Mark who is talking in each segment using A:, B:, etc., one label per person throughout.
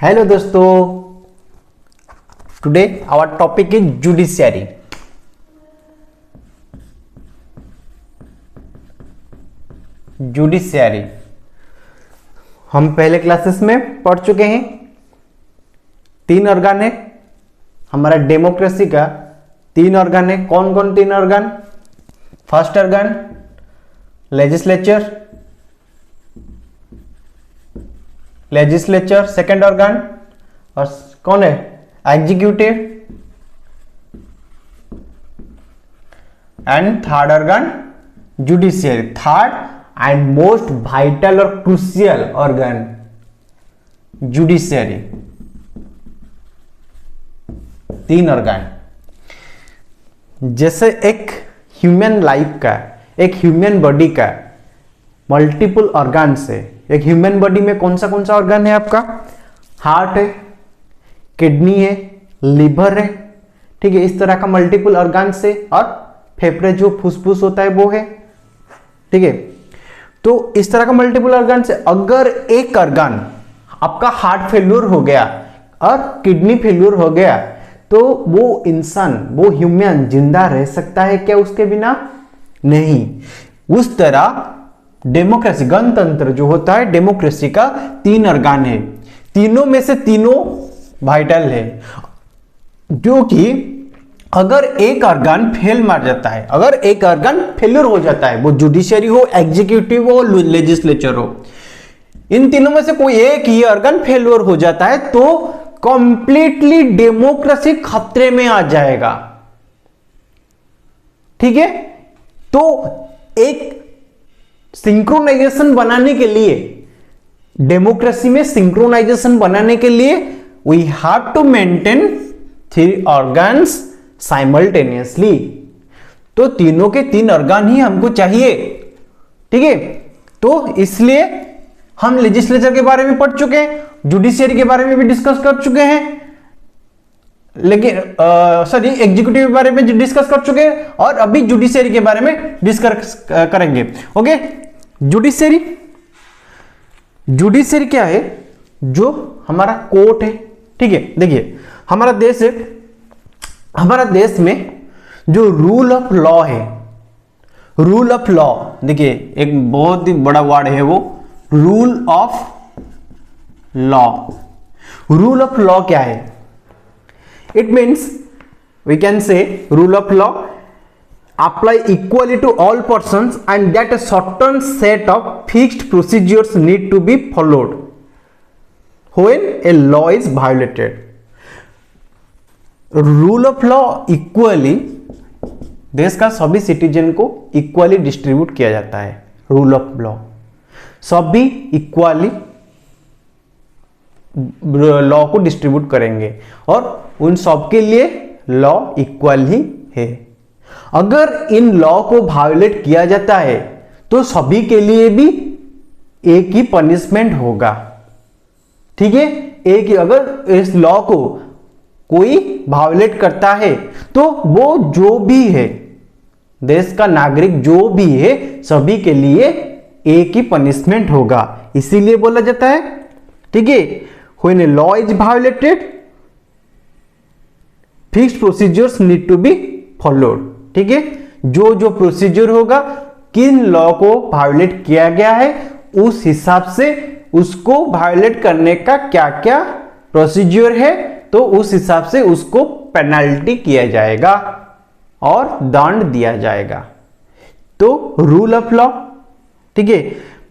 A: Hello दोस्तों, today our topic is judiciary. Judiciary हम पहले क्लासेस में पढ़ चुके हैं। 3 ऑर्गन है हमारा डेमोक्रेसी का। 3 ऑर्गन है। कौन कौन 3 organ? First organ legislature, second organ और कौन है? Executive, and third organ judiciary. Third and most vital और क्रूशियल ऑर्गन जुडिशियरी। 3 ऑर्गन। जैसे एक ह्यूमन लाइफ का, एक ह्यूमन बॉडी का मल्टीपल ऑर्गन से, एक ह्यूमन बॉडी में कौन सा ऑर्गन है आपका? हार्ट है, किडनी है, लिवर है, ठीक है। इस तरह का मल्टीपल ऑर्गन से, और फेफड़े जो फुसफुस होता है वो है, ठीक है। तो इस तरह का मल्टीपल ऑर्गन से अगर एक ऑर्गन आपका हार्ट फेल्यूर हो गया और किडनी फेल्यूर हो गया तो वो इंसान, वो ह्यूमन जिंदा रह सकता है क्या उसके बिना? नहीं। उस तरह डेमोक्रेसी, गणतंत्र जो होता है, डेमोक्रेसी का 3 ऑर्गन है। तीनों में से तीनों वाइटल है, जो कि अगर एक ऑर्गन फेल मार जाता है, अगर एक ऑर्गन फेल्यूर हो जाता है, वो जुडिशियरी हो, एग्जीक्यूटिव हो, लेजिस्लेचर हो, इन तीनों में से कोई एक ही ऑर्गन फेल्यूर हो जाता है तो कंप्लीटली डेमोक्रेसी खतरे में आ जाएगा, ठीक है। तो एक सिंक्रोनाइजेशन बनाने के लिए, डेमोक्रेसी में सिंक्रोनाइजेशन बनाने के लिए we have to maintain 3 organs simultaneously. तो तीनों के 3 ऑर्गन ही हमको चाहिए, ठीक है। तो इसलिए हम लेजिस्लेचर के बारे में पढ़ चुके हैं, जुडिशियरी के बारे में भी डिस्कस कर चुके हैं, लेकिन एग्जीक्यूटिव के बारे में डिस्कस कर चुके हैं, और अभी जुडिशियरी के बारे में डिस्कस करेंगे। ओके, जुडिशियरी क्या है? जो हमारा कोर्ट है, ठीक है। देखिए हमारा देश है, हमारा देश में जो रूल ऑफ लॉ है, रूल ऑफ लॉ, देखिए एक बहुत ही बड़ा वर्ड है वो, rule of law. Rule of law क्या है? It means we can say rule of law apply equally to all persons and that a certain set of fixed procedures need to be followed when a law is violated. Rule of law equally, देश का सभी citizen को equally distribute किया जाता है। Rule of law सभी equally law को distribute करेंगे और उन सब के लिए लॉ इक्वल ही है। अगर इन लॉ को वायोलेट किया जाता है तो सभी के लिए भी एक ही पनिशमेंट होगा, ठीक है। एक ही, अगर इस लॉ को कोई वायोलेट करता है तो वो जो भी है, देश का नागरिक जो भी है, सभी के लिए एक ही पनिशमेंट होगा। इसीलिए बोला जाता है, ठीक है, when a law is violated fixed procedures need to be followed, ठीक है। जो जो प्रोसीजर होगा, किन लॉ को वायोलेट किया गया है, उस हिसाब से उसको वायोलेट करने का क्या क्या प्रोसीजर है, तो उस हिसाब से उसको पेनल्टी किया जाएगा और दंड दिया जाएगा। तो रूल ऑफ लॉ, ठीक है।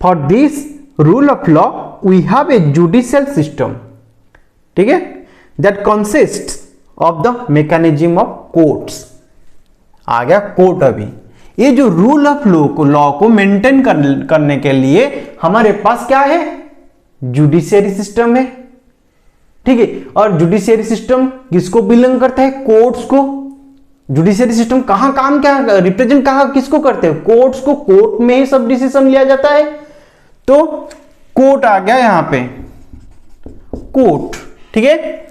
A: For this rule of law we have a judicial system, ठीक है, that consist of the mechanism of courts. आ गया कोर्ट। अभी ये जो रूल ऑफ लॉ को मेंटेन करने के लिए हमारे पास क्या है? जुडिशियरी सिस्टम है, ठीक है। और जुडिशियरी सिस्टम किसको बिलोंग करता है? कोर्ट्स को। जुडिशियरी सिस्टम कहां काम क्या रिप्रेजेंट किसको करते हैं? कोर्ट्स को। कोर्ट में ही सब डिसीजन लिया जाता है। तो कोर्ट आ गया यहां पे, कोर्ट, ठीक है।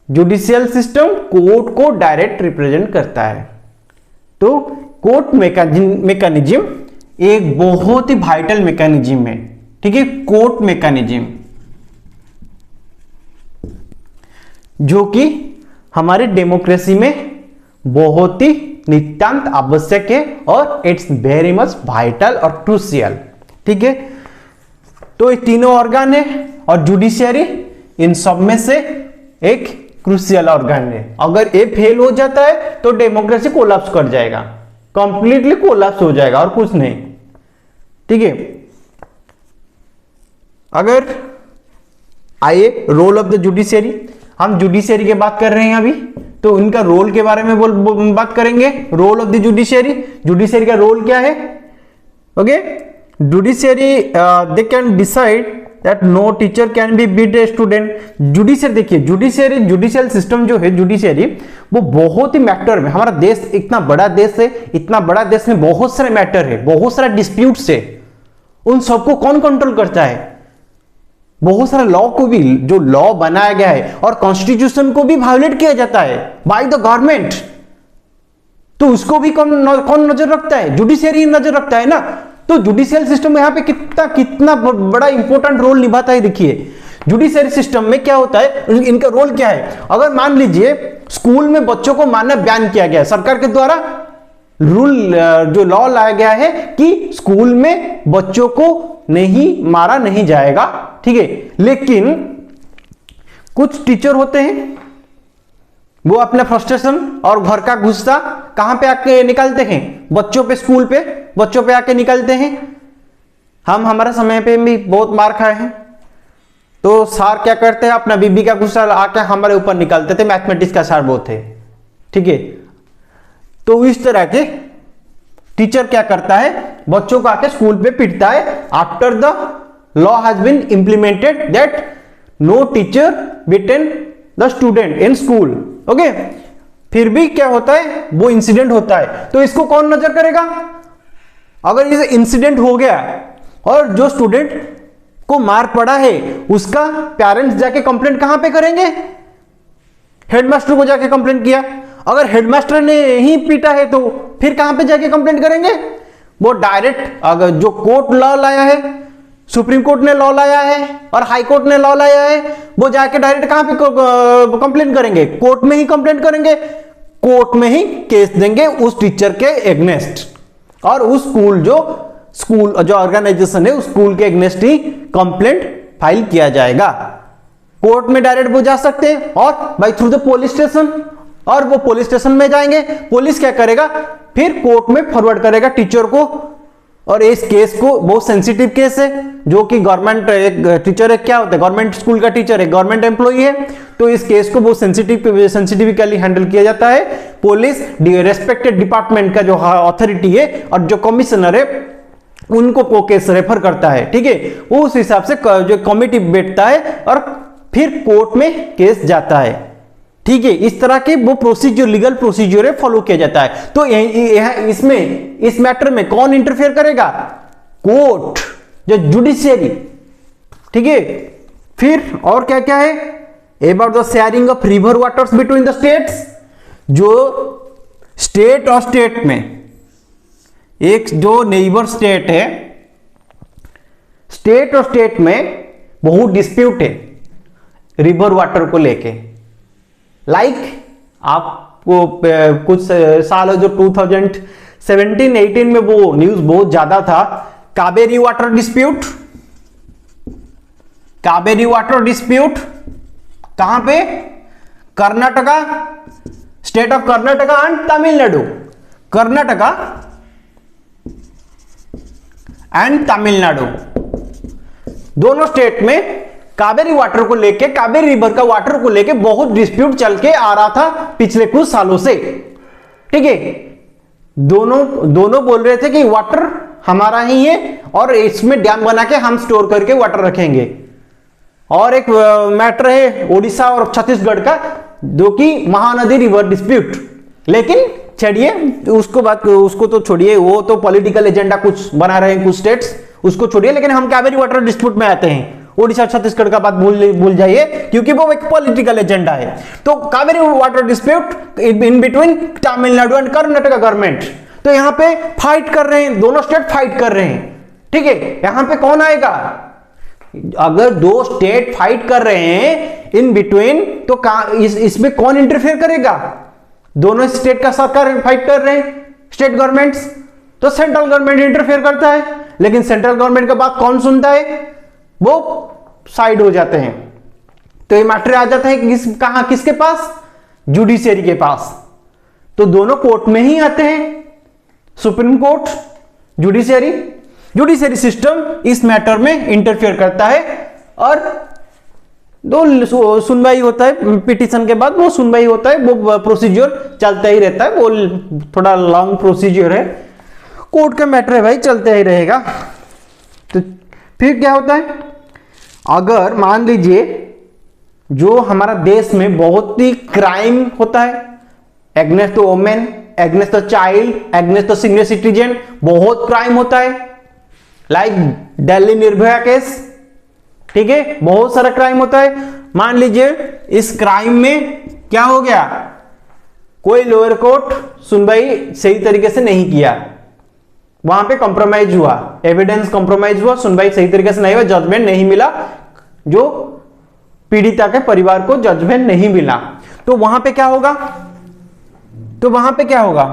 A: जुडिशियल सिस्टम कोर्ट को डायरेक्ट रिप्रेजेंट करता है। तो कोर्ट मैकेनिज्म एक बहुत ही वाइटल मैकेनिज्म है, ठीक है। कोर्ट मैकेनिज्म जो कि हमारी डेमोक्रेसी में बहुत ही नितांत आवश्यक है और इट्स वेरी मच वाइटल और क्रूशियल। ठीक है, तो ये तीनों ऑर्गन है और जुडिशियरी इन सब में से एक क्रूशियल ऑर्गन है। अगर ये फेल हो जाता है तो डेमोक्रेसी कोलैप्स कर जाएगा, कंप्लीटली कोलैप्स हो जाएगा और कुछ नहीं। ठीक है, अगर आइए रोल ऑफ द जुडिशियरी, हम जुडिशियरी की बात कर रहे हैं अभी, तो इनका रोल के बारे में बात करेंगे। Role of the judiciary, judiciary का रोल क्या है? Okay, judiciary they can decide that no teacher can be beat a student. Judiciary देखिए, जुडिशियरी जुडिशियल सिस्टम जो है जुडिशियरी, वो बहुत ही मैटर में, हमारा देश इतना बड़ा देश है, इतना बड़ा देश में बहुत सारे मैटर है, बहुत सारे डिस्प्यूट्स है, उन सबको कौन कंट्रोल करता है? बहुत सारे लॉ को भी, जो लॉ बनाया गया है और कॉन्स्टिट्यूशन को भी वायोलेट किया जाता है बाय द गवर्नमेंट, तो उसको भी कौन नजर रखता है? जुडिशियरी नजर रखता है ना। तो जुडिशियल सिस्टम यहाँ पे कितना बड़ा इंपॉर्टेंट रोल निभाता है। देखिए जुडिशियरी सिस्टम में क्या होता है, इनका रोल क्या है? अगर मान लीजिए स्कूल में बच्चों को मारना बैन किया गया है, सरकार के द्वारा रूल जो लॉ लाया गया है कि स्कूल में बच्चों को नहीं मारा नहीं जाएगा, ठीक है, लेकिन कुछ टीचर होते हैं वो अपना फ्रस्ट्रेशन और घर का गुस्सा कहां पे आके निकालते हैं? बच्चों पे, स्कूल पे बच्चों पे आके निकालते हैं। हम हमारे समय पे भी बहुत मार खाए हैं, तो सर क्या करते हैं, अपना बीबी का गुस्सा आके हमारे ऊपर निकालते थे। मैथमेटिक्स का सर वो थे, ठीक है। तो इस तरह के टीचर क्या करता है, बच्चों को आके स्कूल पे पीटता है। After the law has been implemented that no teacher beaten the student in school, okay. फिर भी क्या होता है, वो इंसिडेंट होता है, तो इसको कौन नजर करेगा? अगर ये इंसिडेंट हो गया और जो स्टूडेंट को मार पड़ा है उसका पेरेंट्स जाके कंप्लेंट कहां पे करेंगे? हेडमास्टर को जाके कंप्लेंट किया। अगर हेडमास्टर ने ही पीटा है तो फिर कहां पे जाके कंप्लेंट करेंगे? वो डायरेक्ट, अगर जो कोर्ट लॉ लाया है, सुप्रीम कोर्ट ने लॉ लाया है और हाई कोर्ट ने लॉ लाया है, वो जाके डायरेक्ट कहां पे कंप्लेंट करेंगे? कोर्ट में ही कंप्लेंट करेंगे, कोर्ट में ही केस देंगे उस टीचर के एग्नेस्ट, और उस स्कूल जो ऑर्गेनाइजेशन है उस स्कूल के एग्नेस्ट ही कंप्लेंट फाइल किया जाएगा। कोर्ट में डायरेक्ट वो जा सकते हैं और by through the police station, और वो पुलिस स्टेशन में जाएंगे। पुलिस क्या करेगा, फिर कोर्ट में फॉरवर्ड करेगा टीचर को, और इस केस को, बहुत सेंसिटिव केस है, जो कि गवर्नमेंट, एक टीचर है, क्या होता है, गवर्नमेंट स्कूल का टीचर है, गवर्नमेंट एम्प्लॉई है, तो इस केस को बहुत सेंसिटिवली हैंडल किया जाता है। पुलिस रेस्पेक्टेड डिपार्टमेंट का जो अथॉरिटी है और जो कमिश्नर है उनको को केस रेफर करता है, ठीक है। उस हिसाब से जो कमिटी बैठता है और फिर कोर्ट में केस जाता है, ठीक है। इस तरह के वो प्रोसीजर, लीगल प्रोसीजर है, फॉलो किया जाता है। तो इसमें, इस मैटर में कौन इंटरफेयर करेगा? कोर्ट, जो जुडिशियरी, ठीक है। फिर और क्या क्या है? About the sharing of river waters between the states, जो स्टेट और स्टेट में, एक जो नेबर स्टेट है, स्टेट और स्टेट में बहुत डिस्प्यूट है रिवर वाटर को लेके। आपको कुछ साल जो 2017-18 में वो न्यूज बहुत ज्यादा था, Kaveri water dispute. Kaveri water dispute कहां पे? Karnataka, state of Karnataka and Tamil Nadu. Karnataka and Tamil Nadu दोनों स्टेट में कावेरी वाटर को लेके, कावेरी रिवर का वाटर को लेके बहुत डिस्प्यूट चल के आ रहा था पिछले कुछ सालों से, ठीक है। दोनों बोल रहे थे कि वाटर हमारा ही है और इसमें डैम बना के हम स्टोर करके वाटर रखेंगे। और एक मैटर है ओडिशा और छत्तीसगढ़ का, जो कि महानदी रिवर डिस्प्यूट। लेकिन छोड़िए उसको तो छोड़िए, वो तो पॉलिटिकल एजेंडा कुछ बना रहे हैं कुछ स्टेट्स, उसको छोड़िए। लेकिन हम कावेरी वाटर डिस्प्यूट में आते हैं। ओडिशा छत्तीसगढ़ का बात भूल जाइए, क्योंकि वो एक पॉलिटिकल एजेंडा है। तो Kaveri water dispute in between Tamil Nadu and Karnataka government. तो यहां पे फाइट कर रहे हैं, दोनों स्टेट फाइट कर रहे हैं, ठीक है। यहां पे कौन आएगा? अगर दो स्टेट फाइट कर रहे हैं इन बिटवीन, तो इसमें कौन इंटरफेयर करेगा? दोनों स्टेट का सरकार फाइट कर रहे हैं, स्टेट गवर्नमेंट्स, तो सेंट्रल गवर्नमेंट इंटरफेयर करता है, लेकिन सेंट्रल गवर्नमेंट का बात कौन सुनता है? वो साइड हो जाते हैं। तो ये मैटर आ जाता है कि कहां, किसके पास? जुडिशियरी के पास। तो दोनों कोर्ट में ही आते हैं, supreme court, judiciary. Judiciary system इस मैटर में इंटरफेयर करता है और दो सुनवाई होता है, पिटीशन के बाद वो सुनवाई होता है, वो प्रोसीजर चलता ही रहता है। वो थोड़ा लॉन्ग प्रोसीजर है, कोर्ट का मैटर है भाई, चलता ही रहेगा। तो फिर क्या होता है, अगर मान लीजिए जो हमारा देश में बहुत ही क्राइम होता है, against the women, against the child, against the senior citizen, बहुत क्राइम होता है, लाइक दिल्ली निर्भया केस, ठीक है, बहुत सारा क्राइम होता है। मान लीजिए इस क्राइम में क्या हो गया, कोई लोअर कोर्ट सुनवाई सही तरीके से नहीं किया, वहां पे कॉम्प्रोमाइज हुआ, एविडेंस कॉम्प्रोमाइज हुआ, सुनवाई सही तरीके से नहीं हुआ, जजमेंट नहीं मिला, जो पीड़िता के परिवार को जजमेंट नहीं मिला, तो वहां पे क्या होगा? तो वहां पे क्या होगा,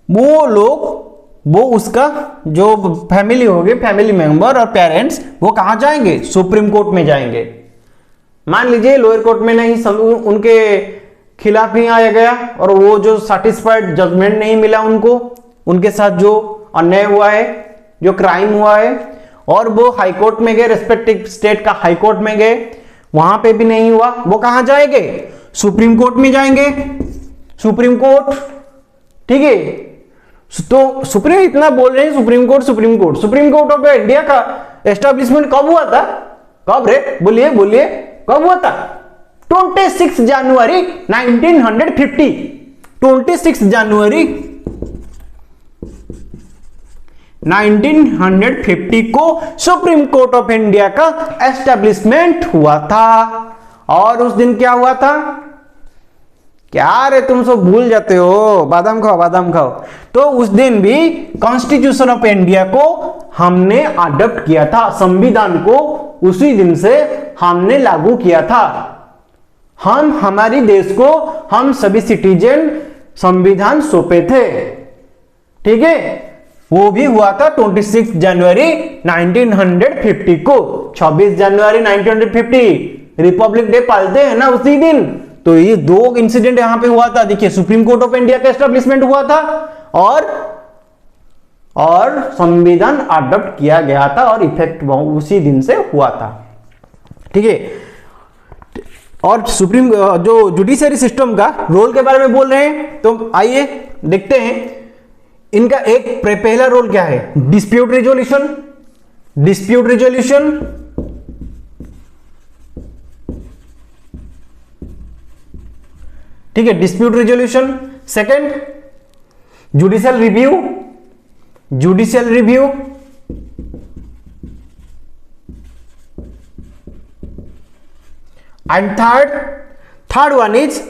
A: वो लोग, वो उसका जो फैमिली होगी, फैमिली मेंबर और पेरेंट्स, वो कहां जाएंगे? सुप्रीम कोर्ट में जाएंगे। मान लीजिए लोअर कोर्ट में नहीं, उनके खिलाफ ही आया गया और वो जो सैटिस्फाइड जजमेंट नहीं मिला उनको, उनके साथ जो अन्याय हुआ है, जो क्राइम हुआ है, और वो हाई कोर्ट में गए, रेस्पेक्टिव स्टेट का हाई कोर्ट में गए, वहां पे भी नहीं हुआ, वो कहां जाएंगे? सुप्रीम कोर्ट में जाएंगे, सुप्रीम कोर्ट, ठीक है। तो सुप्रीम इतना बोल रहे हैं, supreme court, supreme court, supreme court of India का एस्टेब्लिशमेंट कब हुआ था? कब रे, बोलिए बोलिए, कब हुआ था? 26 जनवरी 1950, 26 जनवरी 1950 को सुप्रीम कोर्ट ऑफ इंडिया का एस्टेब्लिशमेंट हुआ था। और उस दिन क्या हुआ था? क्या रे, तुम सब भूल जाते हो, बादाम खाओ, बादाम खाओ। तो उस दिन भी कॉन्स्टिट्यूशन ऑफ इंडिया को हमने अडॉप्ट किया था, संविधान को उसी दिन से हमने लागू किया था। हम, हमारी देश को हम सभी सिटीजन संविधान सौंपे थे, ठीक है। वो भी हुआ था 26 जनवरी 1950 को। 26 जनवरी 1950 रिपब्लिक डे पालते हैं ना उसी दिन। तो ये दो इंसिडेंट यहां पे हुआ था। देखिए, सुप्रीम कोर्ट ऑफ इंडिया का एस्टेब्लिशमेंट हुआ था और संविधान अडॉप्ट किया गया था और इफेक्ट उसी दिन से हुआ था, ठीक है। और सुप्रीम जो जुडिशियरी सिस्टम का रोल के बारे में बोल रहे हैं, तो आइए देखते हैं इनका। एक पहला रोल क्या है? डिस्प्यूट रिजोल्यूशन, डिस्प्यूट रिजोल्यूशन, ठीक है, dispute resolution. Second, judicial review, judicial review, and third one is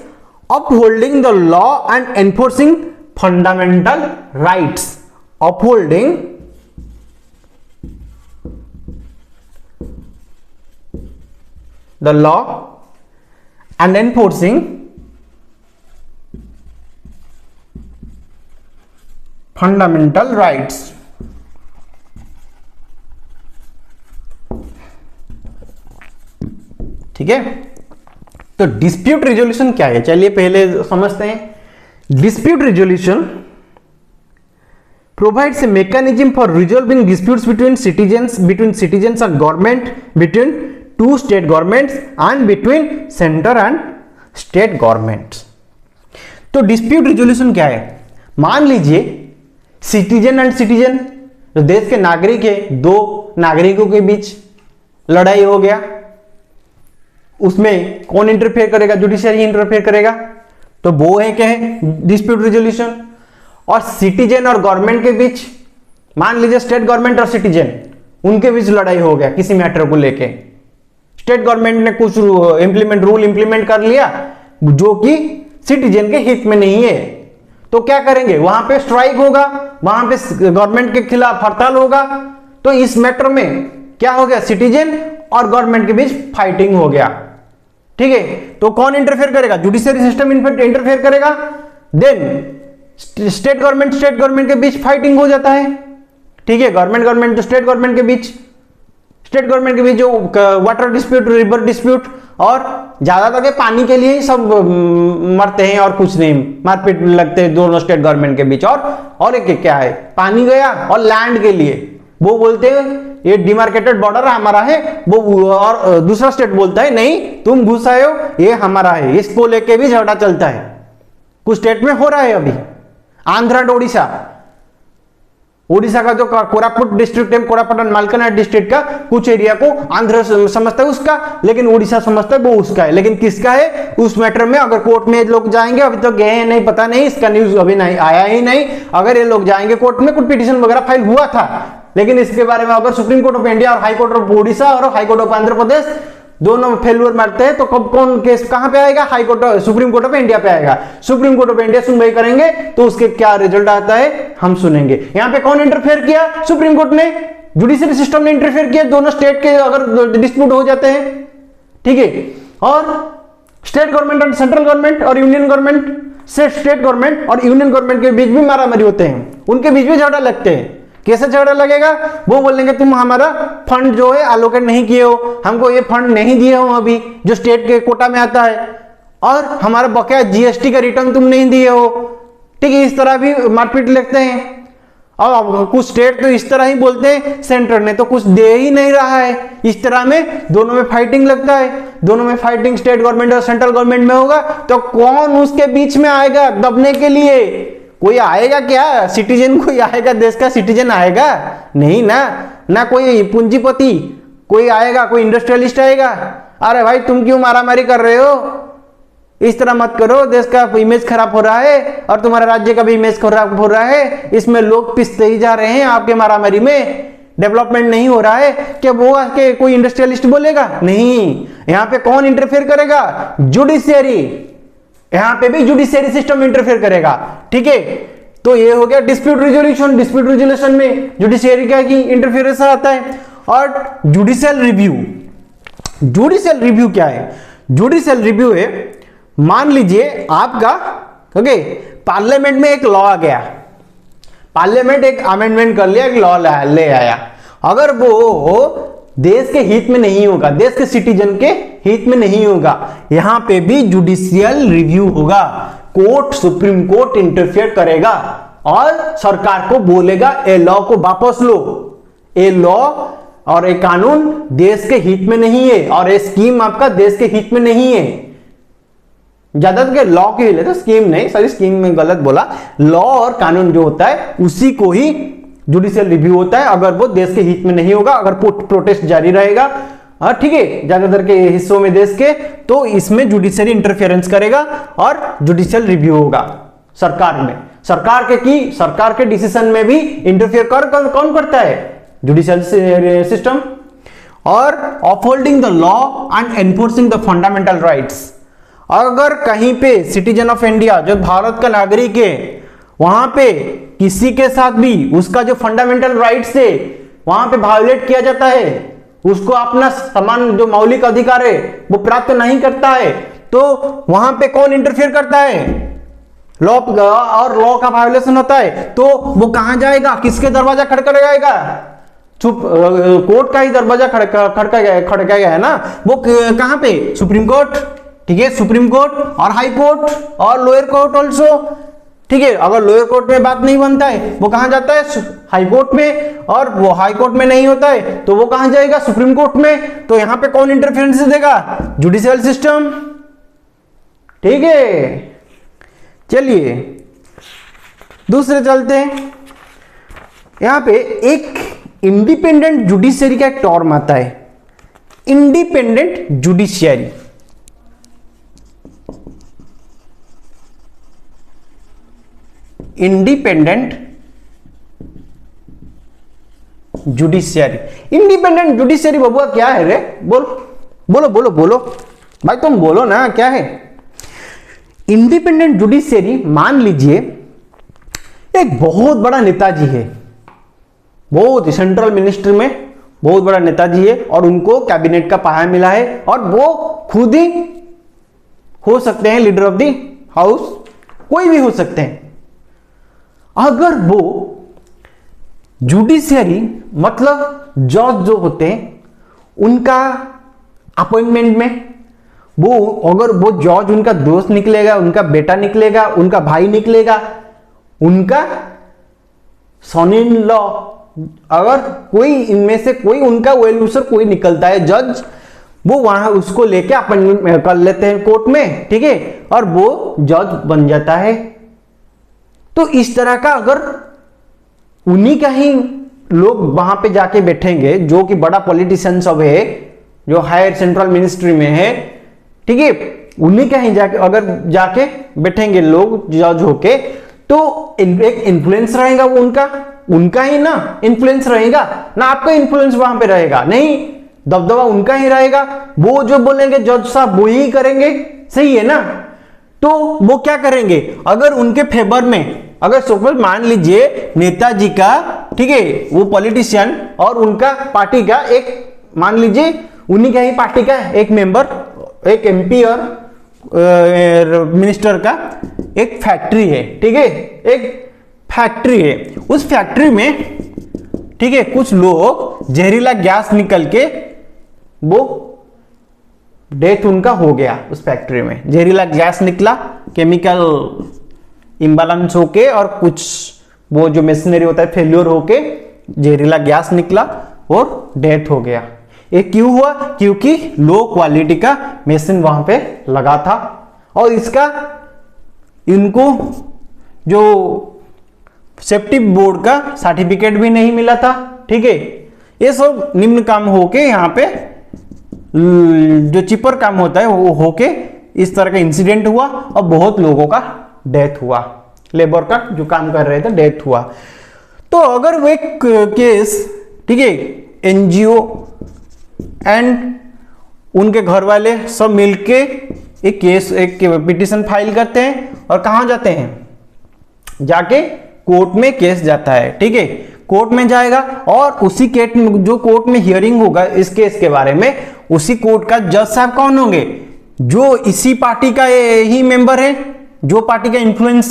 A: upholding the law and enforcing fundamental rights, upholding the law and enforcing fundamental rights. ठीक है, तो डिस्प्यूट रिजोल्यूशन क्या है, चलिए पहले समझते हैं। Dispute resolution provides a mechanism for resolving disputes between citizens और government, between two state governments and between centre and state governments. तो डिस्प्यूट रिजोल्यूशन क्या है? मान लीजिए सिटीजन एंड सिटीजन, जो देश के नागरिक है, दो नागरिकों के बीच लड़ाई हो गया, उसमें कौन इंटरफेयर करेगा? जुडिशियरी इंटरफेयर करेगा। तो वो है क्या है? Dispute resolution. और सिटीजन और गवर्नमेंट के बीच, मान लीजिए स्टेट गवर्नमेंट और सिटीजन, उनके बीच लड़ाई हो गया किसी मैटर को लेके। स्टेट गवर्नमेंट ने कुछ रूल इंप्लीमेंट कर लिया जो कि सिटीजन के हित में नहीं है, तो क्या करेंगे? वहां पे स्ट्राइक होगा, वहां पे गवर्नमेंट के खिलाफ हड़ताल होगा। तो इस मैटर में क्या हो गया? सिटीजन और गवर्नमेंट के बीच फाइटिंग हो गया। ठीक है, तो कौन इंटरफेयर करेगा? जुडिशियरी सिस्टम इंटरफेयर करेगा। देन स्टेट गवर्नमेंट के बीच फाइटिंग हो जाता है, ठीक है, गवर्नमेंट जो स्टेट गवर्नमेंट के बीच जो वाटर डिस्प्यूट, रिवर डिस्प्यूट, और ज्यादातर पानी के लिए ही सब मरते हैं और कुछ नहीं, मारपीट लगते हैं दोनों स्टेट गवर्नमेंट के बीच। और एक क्या है, पानी गया और लैंड के लिए वो बोलते हैं ये डिमार्केटेड बॉर्डर हमारा है, वो और दूसरा स्टेट बोलता है नहीं तुम घुस आए हो, ये हमारा है। इसको लेके भी झगड़ा चलता है, कुछ स्टेट में हो रहा है अभी। आंध्र एंड ओडिशा का जो कोरापुट डिस्ट्रिक्ट है, कोरापुट एंड मालकानगिरी डिस्ट्रिक्ट का कुछ एरिया को आंध्र समझता है उसका, लेकिन ओडिशा समझता है वो उसका है। लेकिन किसका है उस मैटर में अगर कोर्ट में लोग जाएंगे, अभी तो गए हैं नहीं, पता नहीं, इसका न्यूज अभी नहीं आया ही नहीं। अगर ये लोग जाएंगे कोर्ट में, कुछ पिटीशन वगैरह फाइल हुआ था, लेकिन इसके बारे में अगर सुप्रीम कोर्ट ऑफ इंडिया और हाई कोर्ट ऑफ ओडिशा और high court of Andhra Pradesh दोनों फेल्यूर मारते हैं, तो कब कौन केस कहां पे आएगा? सुप्रीम कोर्ट ऑफ इंडिया पे आएगा। सुप्रीम कोर्ट ऑफ इंडिया सुनवाई करेंगे तो उसके क्या रिजल्ट आता है हम सुनेंगे। यहां पे कौन इंटरफेयर किया? सुप्रीम कोर्ट ने, जुडिशियरी सिस्टम ने इंटरफेयर किया। दोनों स्टेट के अगर डिस्प्यूट हो जाते हैं, ठीक है, और स्टेट गवर्नमेंट और सेंट्रल गवर्नमेंट और यूनियन गवर्नमेंट से स्टेट गवर्नमेंट और यूनियन गवर्नमेंट के बीच भी मारामारी होते हैं, उनके बीच भी झगड़ा लगते हैं। कैसे झगड़ा लगेगा? वो बोलेंगे तुम हमारा फंड जो है एलोकेट नहीं किए हो, हमको ये फंड नहीं दिए हो अभी जो स्टेट के कोटा में आता है, और हमारा बकाया जीएसटी का रिटर्न तुम नहीं दिए हो, ठीक है। इस तरह भी मारपीट लगते हैं। और कुछ स्टेट तो इस तरह ही बोलते हैं सेंटर ने तो कुछ दे ही नहीं रहा है। इस तरह में दोनों में फाइटिंग लगता है, दोनों में फाइटिंग स्टेट गवर्नमेंट और सेंट्रल गवर्नमेंट में होगा, तो कौन उसके बीच में आएगा दबने के लिए? कोई आएगा क्या? सिटीजन कोई आएगा? देश का सिटीजन आएगा? नहीं ना कोई पूंजीपति कोई आएगा, कोई इंडस्ट्रियलिस्ट आएगा। अरे भाई तुम क्यों मारामारी कर रहे हो? इस तरह मत करो, देश का इमेज खराब हो रहा है और तुम्हारे राज्य का भी इमेज खराब हो रहा है, इसमें लोग पिसते ही जा रहे हैं आपके मारामारी में, डेवलपमेंट नहीं हो रहा है। क्या वो आके कोई इंडस्ट्रियलिस्ट बोलेगा? नहीं। यहां पे कौन इंटरफेयर करेगा? जुडिशियरी। यहां पे भी जुडिशियरी सिस्टम इंटरफेयर करेगा, ठीक है। तो ये हो गया डिस्प्यूट रिजोल्यूशन। डिस्प्यूट रिजोल्यूशन में जुडिशियरी का की इंटरफेरेंस आता है। और जुडिशियल रिव्यू, जुडिशियल रिव्यू क्या है? जुडिशियल रिव्यू है, मान लीजिए आपका ओके पार्लियामेंट में एक लॉ आ गया, पार्लियामेंट एक अमेंडमेंट कर लिया, एक लॉ ले आया, अगर वो देश के हित में नहीं होगा, देश के सिटीजन के हित में नहीं होगा, यहां पे भी जुडिशियल रिव्यू होगा। कोर्ट, सुप्रीम कोर्ट इंटरफेयर करेगा और सरकार को बोलेगा ए लॉ को वापस लो, ए लॉ और एक कानून देश के हित में नहीं है और ये स्कीम आपका देश के हित में नहीं है। ज्यादातर लॉ के लिए तो स्कीम नहीं, सॉरी स्कीम में गलत बोला, लॉ और कानून जो होता है उसी को ही जुडिशियल रिव्यू होता है। अगर वो देश के हित में नहीं होगा, अगर प्रोटेस्ट जारी रहेगा, ठीक है, ज्यादातर के हिस्सों में देश के, तो इसमें जुडिशियरी इंटरफेरेंस करेगा और जुडिशियल रिव्यू होगा सरकार में। सरकार के डिसीजन में भी इंटरफेयर कौन करता है? Judicial system. और upholding the law and enforcing the fundamental rights. अगर कहीं पे सिटीजन ऑफ इंडिया जो भारत का नागरिक है, वहां पे किसी के साथ भी उसका जो फंडामेंटल राइट्स है वहां पे वायोलेट किया जाता है, उसको अपना समान जो मौलिक अधिकार है वो प्राप्त नहीं करता है, तो वहां पे कौन इंटरफेयर करता है? लॉ, और लॉ का वायोलेशन होता है तो वो कहां जाएगा? किसके दरवाजा खड़काएगा? चुप, कोर्ट का ही दरवाजा खड़काएगा है ना। वो कहां पे? सुप्रीम कोर्ट, ठीक है, सुप्रीम कोर्ट और हाई कोर्ट और लोअर कोर्ट ऑल्सो, ठीक है। अगर लोअर कोर्ट में बात नहीं बनता है वो कहां जाता है? हाई कोर्ट में, और वो हाई कोर्ट में नहीं होता है तो वो कहां जाएगा? सुप्रीम कोर्ट में। तो यहां पे कौन इंटरफेरेंस देगा? जुडिशियल सिस्टम, ठीक है। चलिए दूसरे चलते हैं। यहां पे एक इंडिपेंडेंट जुडिशियरी का एक टर्म आता है, independent judiciary. Independent judiciary, independent judiciary बबुआ क्या है रे? बोलो भाई, तुम बोलो ना क्या है इंडिपेंडेंट जुडिशियरी? मान लीजिए एक बहुत बड़ा नेताजी है, बहुत सेंट्रल मिनिस्ट्री में बहुत बड़ा नेताजी है और उनको कैबिनेट का पाया मिला है और वो खुद ही हो सकते हैं लीडर ऑफ द हाउस, कोई भी हो सकते हैं। अगर वो जुडिशियरी मतलब जज जो होते हैं उनका अपॉइंटमेंट में वो, अगर वो जज उनका दोस्त निकलेगा, उनका बेटा निकलेगा, उनका भाई निकलेगा, उनका सन इन लॉ, अगर कोई इनमें से कोई उनका वेल विशर कोई निकलता है जज, वो वहां उसको लेके अपॉइंटमेंट कर लेते हैं कोर्ट में, ठीक है, और वो जज बन जाता है। तो इस तरह का अगर उन्हीं का ही लोग वहां पे जाके बैठेंगे जो कि बड़ा पॉलिटिशियन सब है, जो हायर सेंट्रल मिनिस्ट्री में है, ठीक है, उन्हीं का ही जाके अगर जाके बैठेंगे लोग जज होके, तो एक इन्फ्लुएंस रहेगा वो उनका ही ना इन्फ्लुएंस रहेगा ना, आपका इन्फ्लुएंस वहां पे रहेगा नहीं, दबदबा उनका ही रहेगा, वो जो बोलेंगे जज साहब वो ही करेंगे, सही है ना। तो वो क्या करेंगे, अगर उनके फेवर में, अगर सपोज मान लीजिए नेताजी का, ठीक है, वो पॉलिटिशियन और उनका पार्टी का एक, मान लीजिए उन्हीं का ही पार्टी का एक मेंबर, एक एमपी और मिनिस्टर का एक फैक्ट्री है, ठीक है, एक फैक्ट्री है, उस फैक्ट्री में, ठीक है, कुछ लोग जहरीला गैस निकल के वो डेथ उनका हो गया, उस फैक्ट्री में जहरीला गैस निकला, केमिकल इम्बैलेंस होके और कुछ वो जो मशीनरी होता है फेल्योर होके जहरीला गैस निकला और डेथ हो गया। ये क्यों हुआ, क्योंकि लो क्वालिटी का मशीन वहां पे लगा था और इसका इनको जो सेफ्टी बोर्ड का सर्टिफिकेट भी नहीं मिला था, ठीक है। ये सब निम्न काम होके यहाँ पे जो चिपर काम होता है वो होके इस तरह का इंसिडेंट हुआ और बहुत लोगों का डेथ हुआ, लेबर का जो काम कर रहे थे डेथ हुआ। तो अगर वो एक केस, ठीक है, एनजीओ एंड उनके घर वाले सब मिलके एक केस, एक पिटीशन फाइल करते हैं और कहां जाते हैं, जाके कोर्ट में केस जाता है, ठीक है, कोर्ट में जाएगा और उसी केस में जो कोर्ट में हियरिंग होगा इस केस के बारे में, उसी कोर्ट का जज साहब कौन होंगे, जो इसी पार्टी का ही मेंबर है, जो पार्टी का इन्फ्लुएंस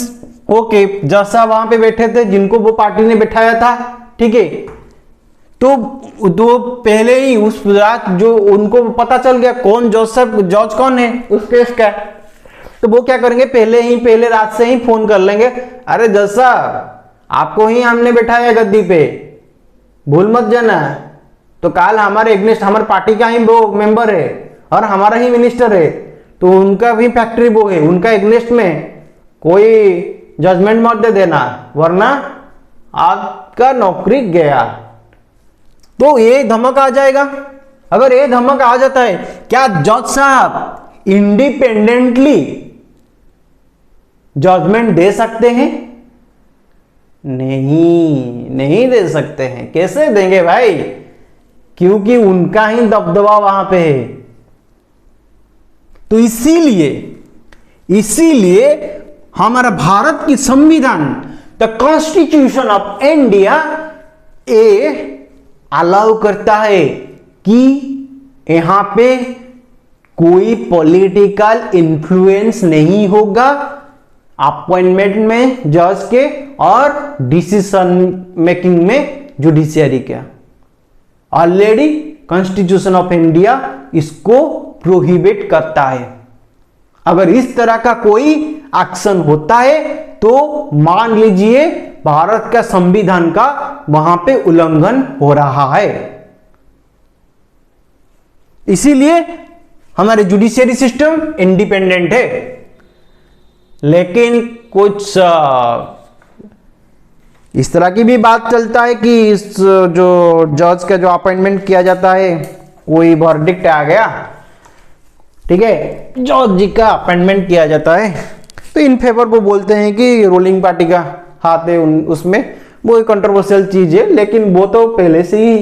A: होके जज साहब वहां पे बैठे थे, जिनको वो पार्टी ने बैठाया था, ठीक है। तो पहले ही उस रात जो उनको पता चल गया कौन जज कौन है उस केस का, तो वो क्या करेंगे, पहले रात से ही फोन कर लेंगे, अरे जज साहब आपको ही हमने बैठाया गद्दी पे, भूल मत जाना, तो कल हमारे एग्नेस्ट हमारे पार्टी का ही वो मेंबर है और हमारा ही मिनिस्टर है, तो उनका भी फैक्ट्री वो है, उनका एग्नेस्ट में कोई जजमेंट मत दे देना वरना आपका नौकरी गया। तो ये धमक आ जाएगा। अगर ये धमक आ जाता है, क्या जज साहब इंडिपेंडेंटली जजमेंट दे सकते हैं? नहीं दे सकते हैं। कैसे देंगे भाई, क्योंकि उनका ही दबदबा वहां पे है। तो इसीलिए हमारा भारत की संविधान, the constitution of India, A allow करता है कि यहां पे कोई पॉलिटिकल इन्फ्लुएंस नहीं होगा अपॉइंटमेंट में जज के और डिसीजन मेकिंग में जुडिशियरी का। ऑलरेडी कॉन्स्टिट्यूशन ऑफ इंडिया इसको प्रोहिबिट करता है। अगर इस तरह का कोई एक्शन होता है तो मान लीजिए भारत का संविधान का वहां पे उल्लंघन हो रहा है। इसीलिए हमारे जुडिशियरी सिस्टम इंडिपेंडेंट है। लेकिन कुछ इस तरह की भी बात चलता है कि इस जो जज का जो अपॉइंटमेंट किया जाता है, कोई वर्डिक्ट आ गया, ठीक है, जज जी का अपॉइंटमेंट किया जाता है, तो इन फेवर वो बोलते हैं कि रूलिंग पार्टी का हाथ है उसमें, वो एक कंट्रोवर्शियल चीज है, लेकिन वो तो पहले से ही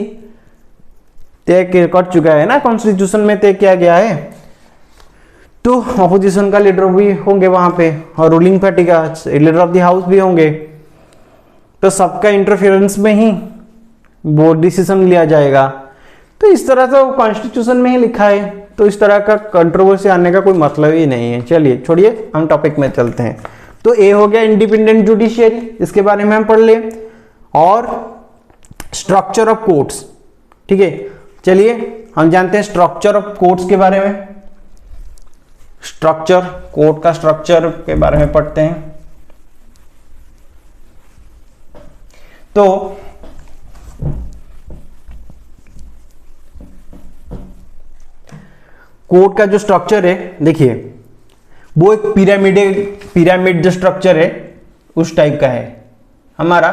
A: तय कर चुका है ना, कॉन्स्टिट्यूशन में तय किया गया है। तो ऑपोजिशन का लीडर भी होंगे वहां पे और रूलिंग पार्टी का लीडर ऑफ द हाउस भी होंगे, तो सबका इंटरफेरेंस में ही वो डिसीजन लिया जाएगा। तो इस तरह से कॉन्स्टिट्यूशन में ही लिखा है। तो इस तरह का कंट्रोवर्सी आने का कोई मतलब ही नहीं है। चलिए छोड़िए, हम टॉपिक में चलते हैं। तो ये हो गया इंडिपेंडेंट जुडिशियरी, इसके बारे में हम पढ़ ले। और स्ट्रक्चर ऑफ कोर्ट्स, ठीक है, चलिए हम जानते हैं स्ट्रक्चर ऑफ कोर्ट्स के बारे में। स्ट्रक्चर, कोर्ट का स्ट्रक्चर के बारे में पढ़ते हैं। तो कोर्ट का जो स्ट्रक्चर है, देखिए वो एक पिरामिड जो स्ट्रक्चर है उस टाइप का है। हमारा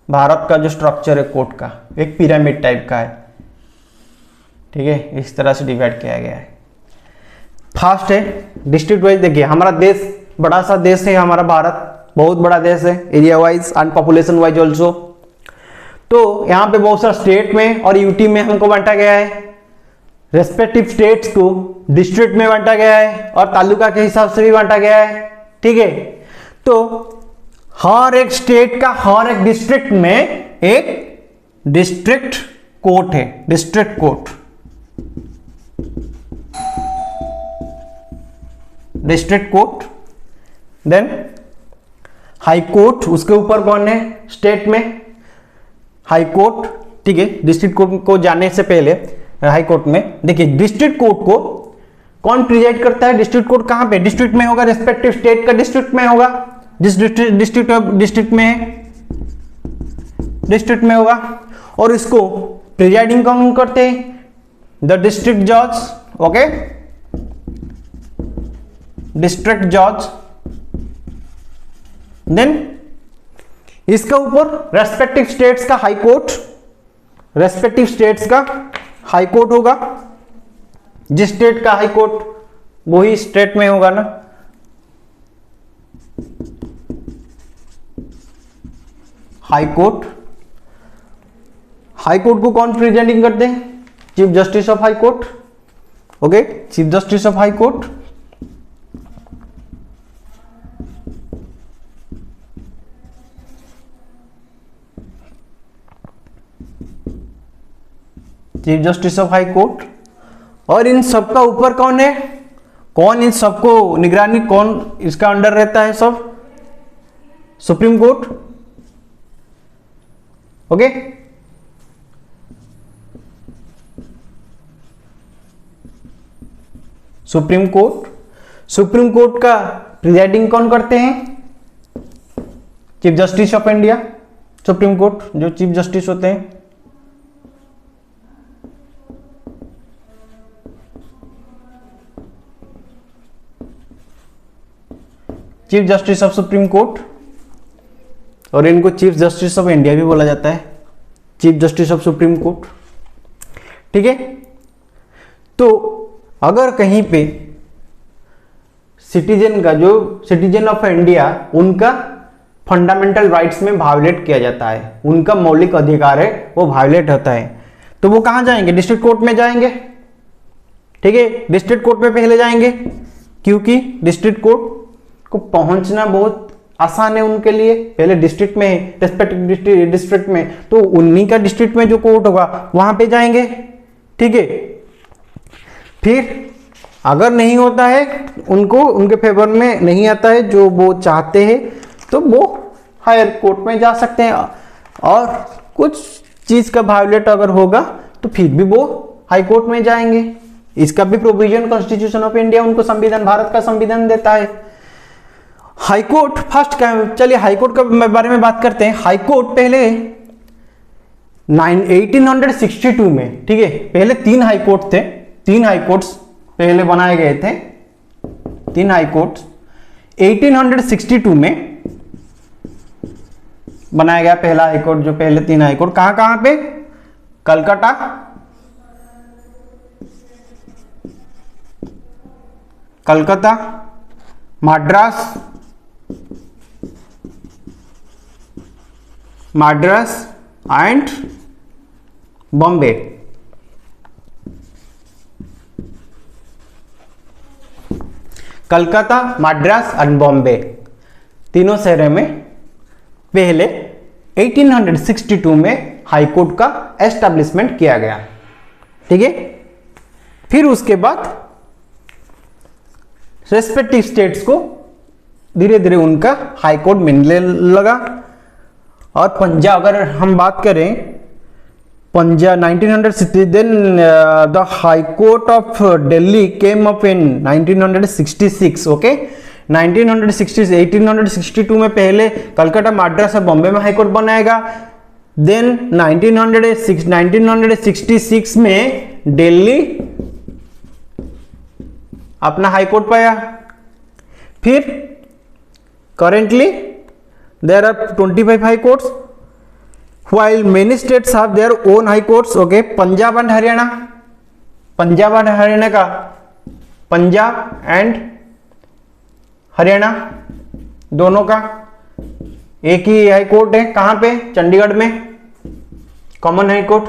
A: भारत का जो स्ट्रक्चर है कोर्ट का, एक पिरामिड टाइप का है, ठीक है, इस तरह से डिवाइड किया गया है। फर्स्ट है डिस्ट्रिक्ट वाइज। देखिए हमारा देश बड़ा सा देश है, हमारा भारत बहुत बड़ा देश है, area wise and population wise also. तो यहाँ पे बहुत सारा स्टेट में और यूटी में हमको बांटा गया है। रेस्पेक्टिव स्टेट्स को डिस्ट्रिक्ट में बांटा गया है और तालुका के हिसाब से भी बांटा गया है, ठीक है। तो हर एक स्टेट का हर एक डिस्ट्रिक्ट में एक डिस्ट्रिक्ट कोर्ट है, district court, district court. Then high court, उसके ऊपर कौन है स्टेट में, हाई कोर्ट, ठीक है। डिस्ट्रिक्ट कोर्ट को जाने से पहले हाई कोर्ट में देखिए डिस्ट्रिक्ट कोर्ट को कौन प्रिजाइड करता है। डिस्ट्रिक्ट कोर्ट कहां पे, डिस्ट्रिक्ट में होगा, रेस्पेक्टिव स्टेट का डिस्ट्रिक्ट में होगा, जिस डिस्ट्रिक्ट में है डिस्ट्रिक्ट में होगा। और इसको प्रिजाइडिंग कौन करते हैं, द डिस्ट्रिक्ट जज, ओके, डिस्ट्रिक्ट जज। देन इसका ऊपर रेस्पेक्टिव स्टेट्स का हाई कोर्ट, रेस्पेक्टिव स्टेट्स का हाई कोर्ट होगा। जिस स्टेट का हाई कोर्ट वही स्टेट में होगा ना, हाई कोर्ट। हाई कोर्ट को कौन प्रेजेंटिंग करते हैं, chief justice of high court, okay, chief justice of high court. Chief justice of high court. और इन सबका ऊपर कौन है, कौन इन सबको निगरानी, कौन इसका अंडर रहता है, सब supreme court, okay. Supreme court, supreme court का प्रिजाइडिंग कौन करते हैं, chief justice of India, supreme court जो चीफ जस्टिस होते हैं। Chief justice of supreme court, और इनको चीफ जस्टिस ऑफ इंडिया भी बोला जाता है, chief justice of supreme court, ठीक है। तो अगर कहीं पे सिटीजन का, जो सिटीजन ऑफ इंडिया, उनका फंडामेंटल राइट्स में वायोलेट किया जाता है, उनका मौलिक अधिकार है वो वायोलेट होता है, तो वो कहां जाएंगे, डिस्ट्रिक्ट कोर्ट में जाएंगे, ठीक है। डिस्ट्रिक्ट कोर्ट में पहले जाएंगे क्योंकि डिस्ट्रिक्ट कोर्ट को पहुंचना बहुत आसान है उनके लिए। पहले डिस्ट्रिक्ट में, रेस्पेक्टिव डिस्ट्रिक्ट में, तो उन्हीं का डिस्ट्रिक्ट में जो कोर्ट होगा वहां पे जाएंगे, ठीक है। फिर अगर नहीं होता है, उनको उनके फेवर में नहीं आता है जो वो चाहते हैं, तो वो हायर कोर्ट में जा सकते हैं। और कुछ चीज का वायोलेट अगर होगा तो फिर भी वो हाई कोर्ट में जाएंगे। इसका भी प्रोविजन कॉन्स्टिट्यूशन ऑफ इंडिया उनको संविधान, भारत का संविधान देता है। हाई कोर्ट फर्स्ट क्या, चलिए हाई कोर्ट के बारे में बात करते हैं। हाई कोर्ट पहले 1862 में, ठीक है, पहले 3 हाई कोर्ट थे, 3 हाई कोर्ट्स पहले बनाए गए थे, 3 हाई कोर्ट्स 1862 में बनाया गया पहला हाई कोर्ट। जो पहले 3 हाई कोर्ट कहां कहां पे, कलकत्ता, कलकत्ता, मद्रास एंड बॉम्बे। कलकत्ता, मद्रास एंड बॉम्बे तीनों शहरों में पहले 1862 में हाई कोर्ट का एस्टैब्लिशमेंट किया गया, ठीक है। फिर उसके बाद रेस्पेक्टिव स्टेट्स को धीरे धीरे उनका हाई कोर्ट मिलने लगा। और पंजाब, अगर हम बात करें Punjab 1960, then the high court of Delhi came up in 1966। Okay, 1862 में पहले कलकत्ता, मद्रास और बॉम्बे में हाई कोर्ट बनाएगा। देन 1966 में दिल्ली अपना हाई कोर्ट पाया। फिर currently there are 25 high courts, while many states have their own high courts. Okay, Punjab and Haryana, Punjab and Haryana का, पंजाब एंड हरियाणा दोनों का एक ही हाई कोर्ट है। कहां पे? चंडीगढ़ में, common high court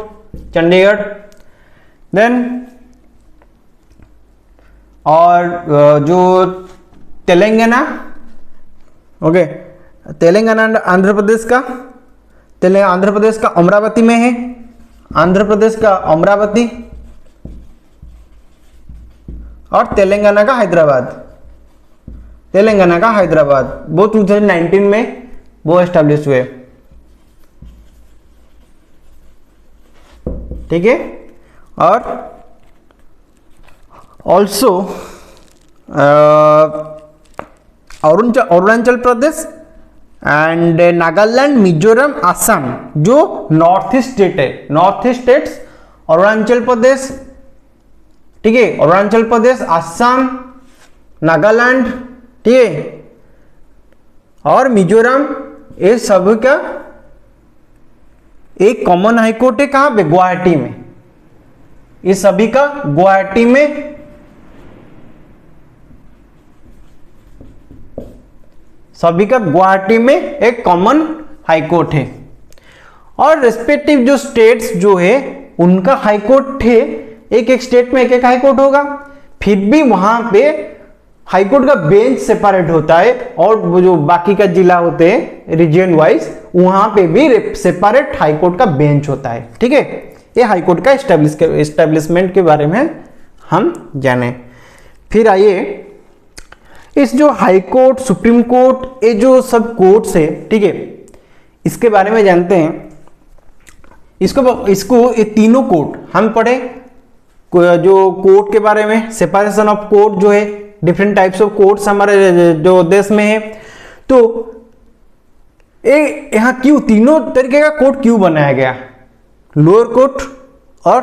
A: Chandigarh. Then और जो तेलंगाना, ओके, तेलंगाना एंड आंध्र प्रदेश का, आंध्र प्रदेश का अमरावती में है, आंध्र प्रदेश का अमरावती, और तेलंगाना का हैदराबाद, तेलंगाना का हैदराबाद, वो 2019 में वो एस्टैब्लिश हुए। ठीक है। और ऑल्सो अरुणाचल प्रदेश एंड नागालैंड, मिजोरम, असम, जो नॉर्थ ईस्ट स्टेट है, north east states, Arunachal Pradesh, ठीक है, अरुणाचल प्रदेश, असम, नागालैंड, ठीक है, और मिजोरम, ये सब का एक कॉमन हाई कोर्ट है। कहां पे? गुवाहाटी में। ये सभी का गुवाहाटी में, सभी का गुवाहाटी में एक कॉमन हाई कोर्ट है। और रेस्पेक्टिव जो स्टेट्स जो है उनका हाई कोर्ट है, एक एक स्टेट में एक एक हाई कोर्ट होगा। फिर भी वहां पे हाई कोर्ट का बेंच सेपरेट होता है, और वो जो बाकी का जिला होते हैं रीजन वाइज, वहां पे भी सेपरेट हाई कोर्ट का बेंच होता है। ठीक है, ये हाई कोर्ट का एस्टेब्लिशमेंट के बारे में हम जाने। फिर आइए इस जो हाई कोर्ट, सुप्रीम कोर्ट, ये जो सब कोर्ट्स है, ठीक है, इसके बारे में जानते हैं। इसको ये तीनों कोर्ट हम पढ़े, जो कोर्ट के बारे में, सेपरेशन ऑफ कोर्ट जो है, डिफरेंट टाइप्स ऑफ कोर्ट्स हमारे जो देश में है। तो यहाँ क्यों तीनों तरीके का कोर्ट क्यों बनाया गया? लोअर कोर्ट और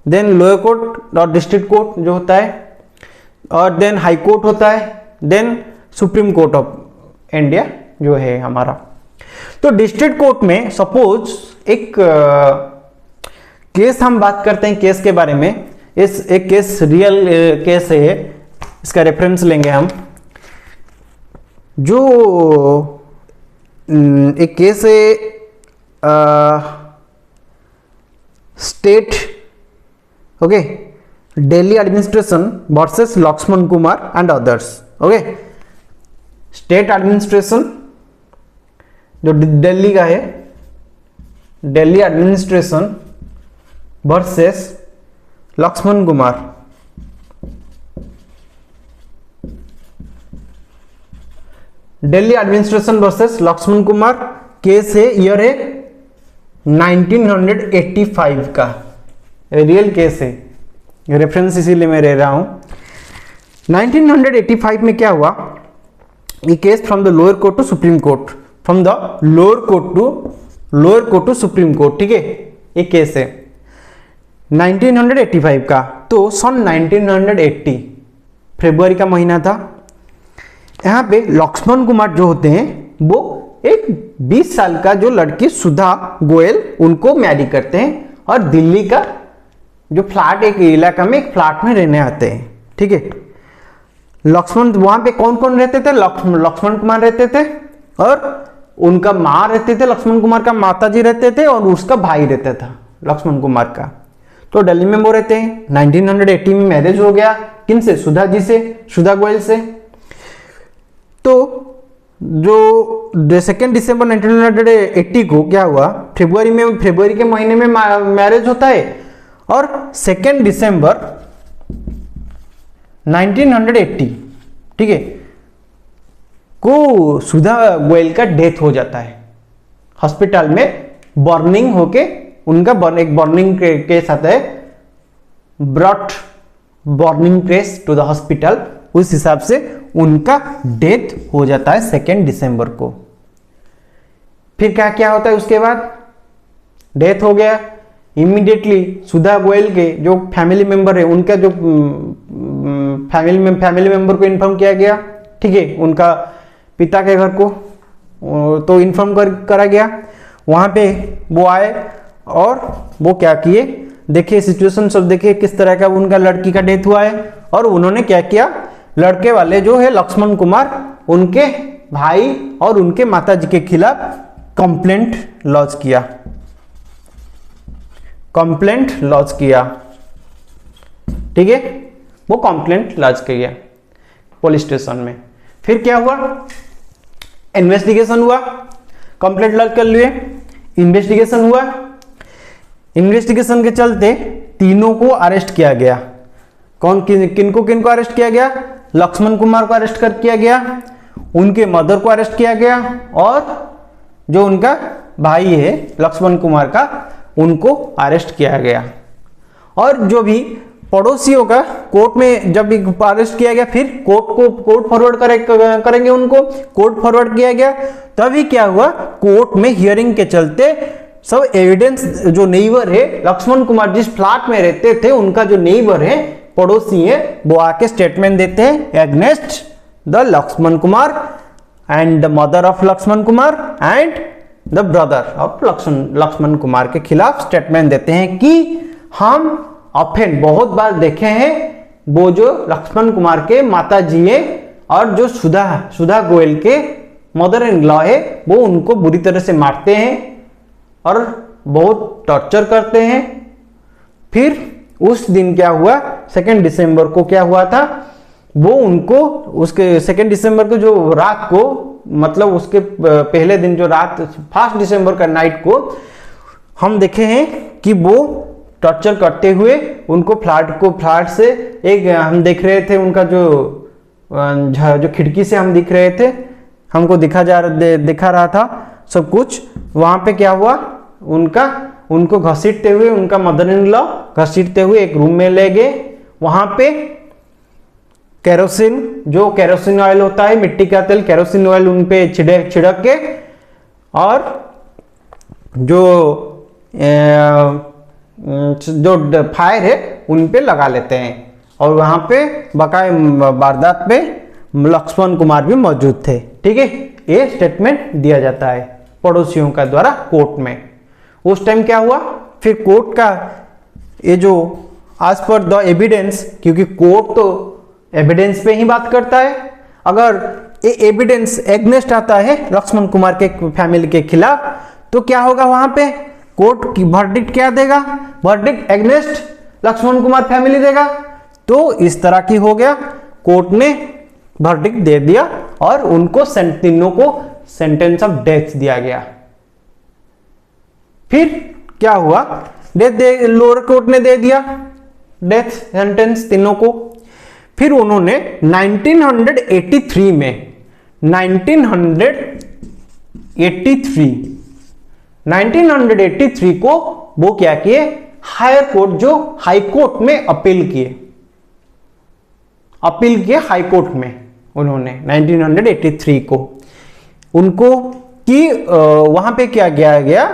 A: देन लोअर कोर्ट और डिस्ट्रिक्ट कोर्ट जो होता है, और देन हाई कोर्ट होता है, then supreme court of India जो है हमारा। तो डिस्ट्रिक्ट कोर्ट में सपोज एक केस हम बात करते हैं, केस के बारे में। इस एक केस रियल केस है, इसका रेफरेंस लेंगे हम। जो एक केस है state, okay, Delhi administration versus Laxman Kumar and others. Okay, state administration जो दिल्ली का है, Delhi administration versus Laxman Kumar. Delhi administration versus Laxman Kumar case है, ईयर है 1985 का, रियल केस है, रेफरेंस इसीलिए मैं ले रहा हूं। 1985 में क्या हुआ? ये case from the lower court to supreme court, from the lower court to supreme court, ठीक है, ये केस है 1985 का। तो सन 1980 फरवरी का महीना था। यहाँ पे लक्ष्मण कुमार जो होते हैं वो एक 20 साल का जो लड़की सुधा गोयल, उनको मैरी करते हैं, और दिल्ली का जो फ्लैट, एक इलाका में एक फ्लैट में रहने आते हैं। ठीक है, लक्ष्मण, वहां पे कौन कौन रहते थे? लक्ष्मण कुमार रहते थे, और उनका माँ रहते थे, लक्ष्मण कुमार का माताजी रहते थे, और उसका भाई रहता था लक्ष्मण कुमार का। तो दिल्ली में वो रहते हैं। 1980 में मैरिज हो गया, किन से? सुधा जी से, सुधा गोयल से। तो जो 2 दिसंबर 1980 को क्या हुआ? फरवरी के महीने में मैरिज होता है, और 2 दिसंबर 1980, ठीक है, को सुधा गोयल का डेथ हो जाता है हॉस्पिटल में, बर्निंग होके उनका एक बर्निंग केस आता है, brought burning case to the hospital, उस हिसाब से उनका डेथ हो जाता है 2 दिसंबर को। फिर क्या क्या होता है उसके बाद, डेथ हो गया, इमीडिएटली सुधा गोयल के जो फैमिली मेंबर है उनका जो फैमिली मेंबर को इन्फॉर्म किया गया, ठीक है, उनका पिता के घर को तो इन्फॉर्म करा गया। वहां पे वो आए और वो क्या किए, देखिए सिचुएशन सब देखिए किस तरह का उनका लड़की का डेथ हुआ है, और उन्होंने क्या किया, लड़के वाले जो है लक्ष्मण कुमार, उनके भाई और उनके माताजी के खिलाफ कंप्लेंट लॉन्च किया, कंप्लेंट लॉन्च किया, ठीक है, वो कंप्लेंट लॉन्च किया पुलिस स्टेशन में। फिर क्या हुआ, इन्वेस्टिगेशन हुआ, कंप्लेंट लॉन्च कर लिए, इन्वेस्टिगेशन हुआ, इन्वेस्टिगेशन के चलते तीनों को अरेस्ट किया गया। कौन किनको किनको अरेस्ट किया गया, लक्ष्मण कुमार को अरेस्ट कर किया गया, उनके मदर को अरेस्ट किया गया, और जो उनका भाई है लक्ष्मण कुमार का, उनको अरेस्ट किया गया। और जो भी पड़ोसियों का कोर्ट में जब अरेस्ट किया गया, फिर कोर्ट फॉरवर्ड करेंगे, उनको कोर्ट फॉरवर्ड किया गया। तभी क्या हुआ, कोर्ट में हियरिंग के चलते सब एविडेंस, जो नेबर है लक्ष्मण कुमार जिस फ्लैट में रहते थे, उनका जो नेबर है, पड़ोसी है, वो आके स्टेटमेंट देते हैं against the Laxman Kumar and the mother of Laxman Kumar and the brother of Laxman Kumar के खिलाफ स्टेटमेंट देते हैं कि हम ऑफेन बहुत बार देखे हैं, वो जो लक्ष्मण कुमार के माता जी है और जो सुधा गोयल के मदर इन लॉ है, वो उनको बुरी तरह से मारते हैं और बहुत टॉर्चर करते हैं। फिर उस दिन क्या हुआ, 2 दिसंबर को क्या हुआ था, वो उनको उसके 2 दिसंबर को जो रात को, मतलब उसके पहले दिन जो रात 1 दिसंबर का नाइट को हम देखे हैं कि वो टॉर्चर करते हुए उनको फ्लैट से एक हम देख रहे थे, उनका जो खिड़की से हम दिख रहे थे, हमको दिखा रहा था सब कुछ। वहां पे क्या हुआ, उनको घसीटते हुए, उनका मदर इन लॉ घसीटते हुए एक रूम में ले गए। वहां पे केरोसिन ऑयल होता है, मिट्टी का तेल, केरोसिन ऑयल उन पे छिड़क के, और जो फायर है उन पे लगा लेते हैं। और वहां पे बकाए वारदात पे लक्ष्मण कुमार भी मौजूद थे, ठीक है। ये स्टेटमेंट दिया जाता है पड़ोसियों का द्वारा कोर्ट में। उस टाइम क्या हुआ, फिर कोर्ट का ये जो आज पर द एविडेंस, क्योंकि कोर्ट तो एविडेंस पे ही बात करता है, अगर ये एविडेंस एग्नेस्ट आता है लक्ष्मण कुमार के फैमिली के खिलाफ, तो क्या होगा, वहां पे कोर्ट की वर्डिक्ट क्या देगा, verdict against Laxman Kumar family देगा। तो इस तरह की हो गया, कोर्ट ने वर्डिक्ट दे दिया और उनको तीनों को सेंटेंस ऑफ डेथ दिया गया। फिर क्या हुआ, लोअर कोर्ट ने दे दिया डेथ सेंटेंस तीनों को। फिर उन्होंने 1983 को वो क्या किए, हायर कोर्ट, जो हाई कोर्ट में अपील किए हाई कोर्ट में उन्होंने 1983 को उनको कि वहां पे क्या किया गया,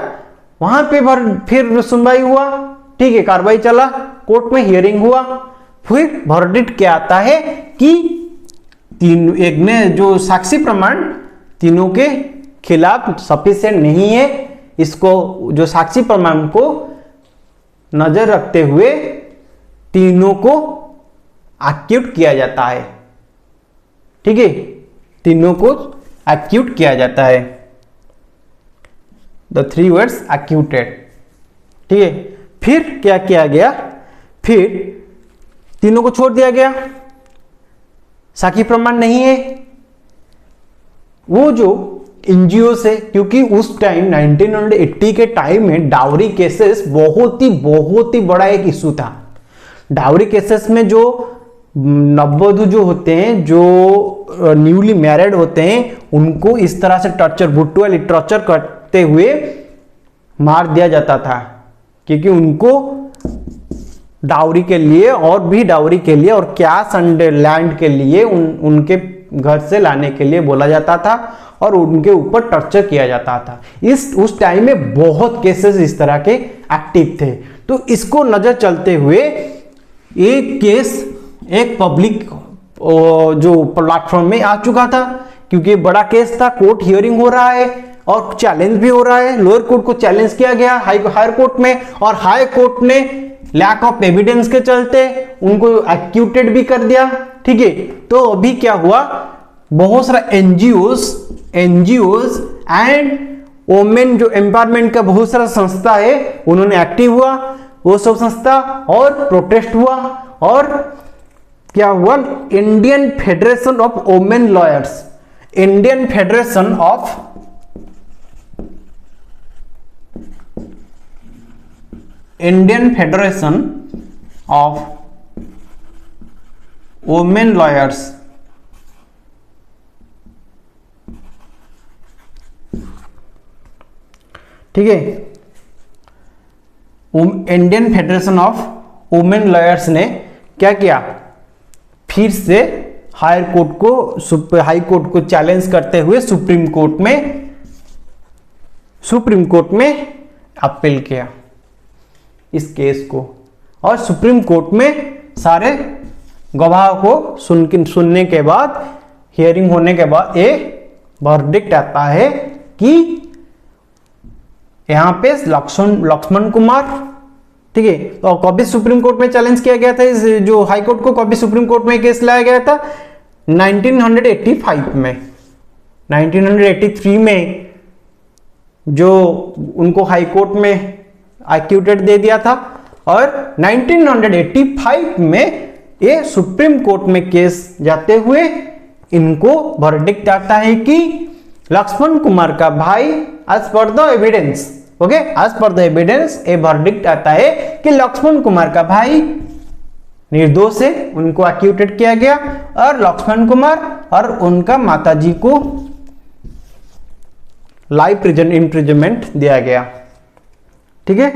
A: वहां पे फिर सुनवाई हुआ, ठीक है, कार्रवाई चला, कोर्ट में हियरिंग हुआ। फिर वर्डिक्ट क्या आता है कि एक ने जो साक्षी प्रमाण तीनों के खिलाफ सफिशिएंट नहीं है, इसको जो साक्षी प्रमाण को नजर रखते हुए तीनों को एक्यूट किया जाता है, ठीक है, तीनों को एक्यूट किया जाता है, द 3 वर्ड्स एक्यूटेड, ठीक है। फिर क्या किया गया, फिर तीनों को छोड़ दिया गया, साक्षी प्रमाण नहीं है। वो जो एनजीओ से, क्योंकि उस टाइम 1980 के टाइम में डाउरी केसेस बहुत ही बड़ा एक इशू था। डाउरी केसेस में जो नववधु जो होते हैं, जो न्यूली मैरिड होते हैं, उनको इस तरह से टॉर्चर, भुट्टो वाली टॉर्चर करते हुए मार दिया जाता था, क्योंकि उनको डाउरी के लिए और भी डाउरी के लिए और कैश एंड लैंड के लिए उनके घर से लाने के लिए बोला जाता था और उनके ऊपर टॉर्चर किया जाता था। उस टाइम में बहुत केसेस इस तरह के एक्टिव थे। तो इसको नजर चलते हुए एक केस एक पब्लिक जो प्लेटफॉर्म में आ चुका था, क्योंकि बड़ा केस था, कोर्ट हियरिंग हो रहा है और चैलेंज भी हो रहा है। लोअर कोर्ट को चैलेंज किया गया हायर कोर्ट में, और हाई कोर्ट ने लैक ऑफ एविडेंस के चलते उनको एक्यूटेड भी कर दिया। ठीक है, तो अभी क्या हुआ, बहुत सारा एनजीओज एंड वोमेन जो एम्पावरमेंट का बहुत सारा संस्था है, उन्होंने एक्टिव हुआ, वो सब संस्था, और प्रोटेस्ट हुआ। और क्या हुआ, Indian federation of women lawyers, Indian federation of women lawyers, ठीक है, Indian federation of women lawyers ने क्या किया, फिर से हाई कोर्ट को चैलेंज करते हुए सुप्रीम कोर्ट में अपील किया इस केस को। और सुप्रीम कोर्ट में सारे गवाह को सुनने के बाद, हियरिंग होने के बाद ये वर्डिक्ट आता है कि यहां पे लक्ष्मण कुमार, ठीक है, तो कभी सुप्रीम कोर्ट में चैलेंज किया गया था इस जो हाई कोर्ट को, कभी सुप्रीम कोर्ट में केस लाया गया था 1985 में। 1983 में जो उनको हाई कोर्ट में एक्यूटेड दे दिया था, और 1985 में ये सुप्रीम कोर्ट में केस जाते हुए इनको वर्डिक्ट आता है कि लक्ष्मण कुमार का भाई, as per the evidence, okay, as per the evidence a verdict आता है कि लक्ष्मण कुमार का भाई निर्दोष है, उनको एक्यूटेड किया गया, और लक्ष्मण कुमार और उनका माताजी को लाइफ इम्प्रिजनमेंट दिया गया। ठीक है,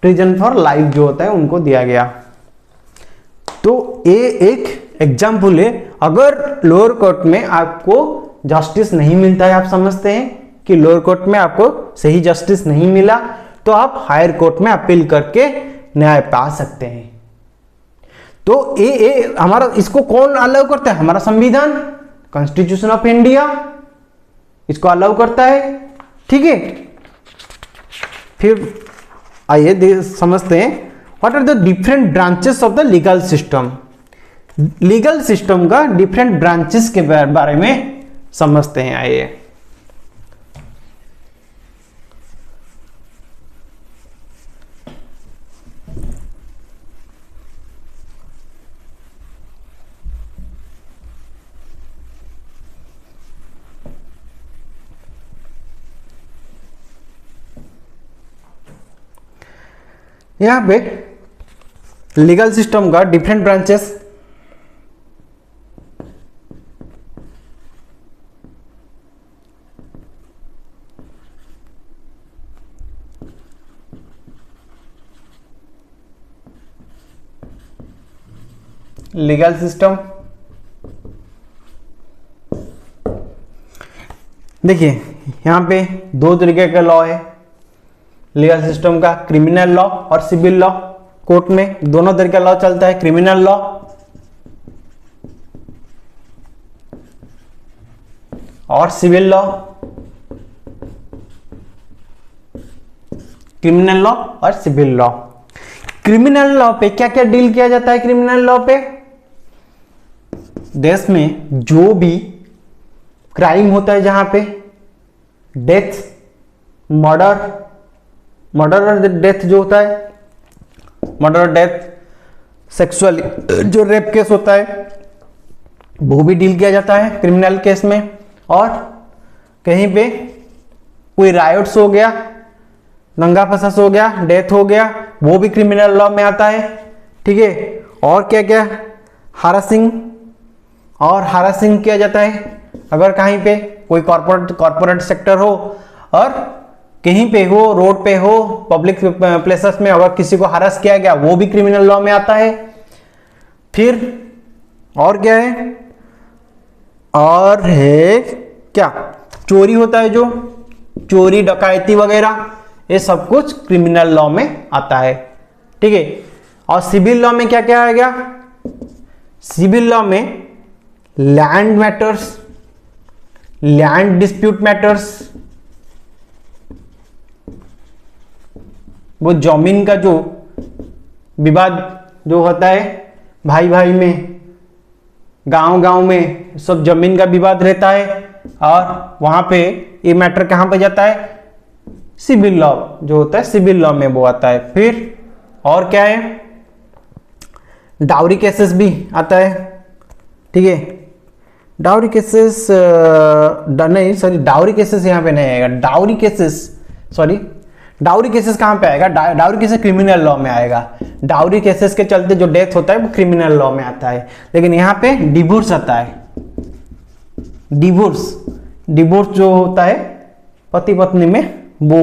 A: प्रिजन फॉर लाइफ जो होता है उनको दिया गया। तो ये एक एग्जाम्पल है, अगर लोअर कोर्ट में आपको जस्टिस नहीं मिलता है, आप समझते हैं कि लोअर कोर्ट में आपको सही जस्टिस नहीं मिला, तो आप हायर कोर्ट में अपील करके न्याय पा सकते हैं। तो ये हमारा, इसको कौन अलाउ करता है, हमारा संविधान, कॉन्स्टिट्यूशन ऑफ इंडिया इसको अलाउ करता है। ठीक है, फिर आइए समझते हैं what are the different branches of the legal system. Legal system का डिफरेंट ब्रांचेस के बारे में समझते हैं। आइए, यहां पे लीगल सिस्टम का डिफरेंट ब्रांचेस, लीगल सिस्टम देखिए यहां पे दो तरीके का लॉ है लीगल सिस्टम का, क्रिमिनल लॉ और सिविल लॉ। कोर्ट में दोनों तरह का लॉ चलता है, क्रिमिनल लॉ और सिविल लॉ। क्रिमिनल लॉ और सिविल लॉ। क्रिमिनल लॉ पे क्या क्या डील किया जाता है? क्रिमिनल लॉ पे देश में जो भी क्राइम होता है, जहां पे डेथ, मर्डर और डेथ जो होता है, मर्डर और डेथ, सेक्सुअल जो रेप केस होता है वो भी डील किया जाता है क्रिमिनल केस में। और कहीं पे कोई रायोट्स हो गया, दंगा फसाद हो गया, डेथ हो गया, वो भी क्रिमिनल लॉ में आता है। ठीक है, और क्या क्या हारासिंग, और हारासिंग किया जाता है अगर कहीं पे कोई कॉर्पोरेट सेक्टर हो और कहीं पे हो, रोड पे हो, पब्लिक प्लेसेस में अगर किसी को हरास किया गया, वो भी क्रिमिनल लॉ में आता है। फिर और क्या है, और है क्या, चोरी होता है, जो चोरी डकैती वगैरह, ये सब कुछ क्रिमिनल लॉ में आता है, ठीक है। और सिविल लॉ में क्या क्या आएगा, सिविल लॉ में land matters, land dispute matters, वो जमीन का जो विवाद जो होता है भाई भाई में, गांव में सब जमीन का विवाद रहता है, और वहां पे ये मैटर कहां पे जाता है, सिविल लॉ जो होता है सिविल लॉ में वो आता है। फिर और क्या है, डाउरी केसेस भी आता है, ठीक है। डाउरी केसेस नहीं, सॉरी डाउरी केसेस यहाँ पे नहीं आएगा, डाउरी केसेस कहाँ पे आएगा, डाउरी केसेस क्रिमिनल लॉ में आएगा। डाउरी केसेस के चलते जो डेथ होता है वो क्रिमिनल लॉ में आता है, लेकिन यहाँ पे डिवोर्स आता है। डिवोर्स जो होता है पति पत्नी में, वो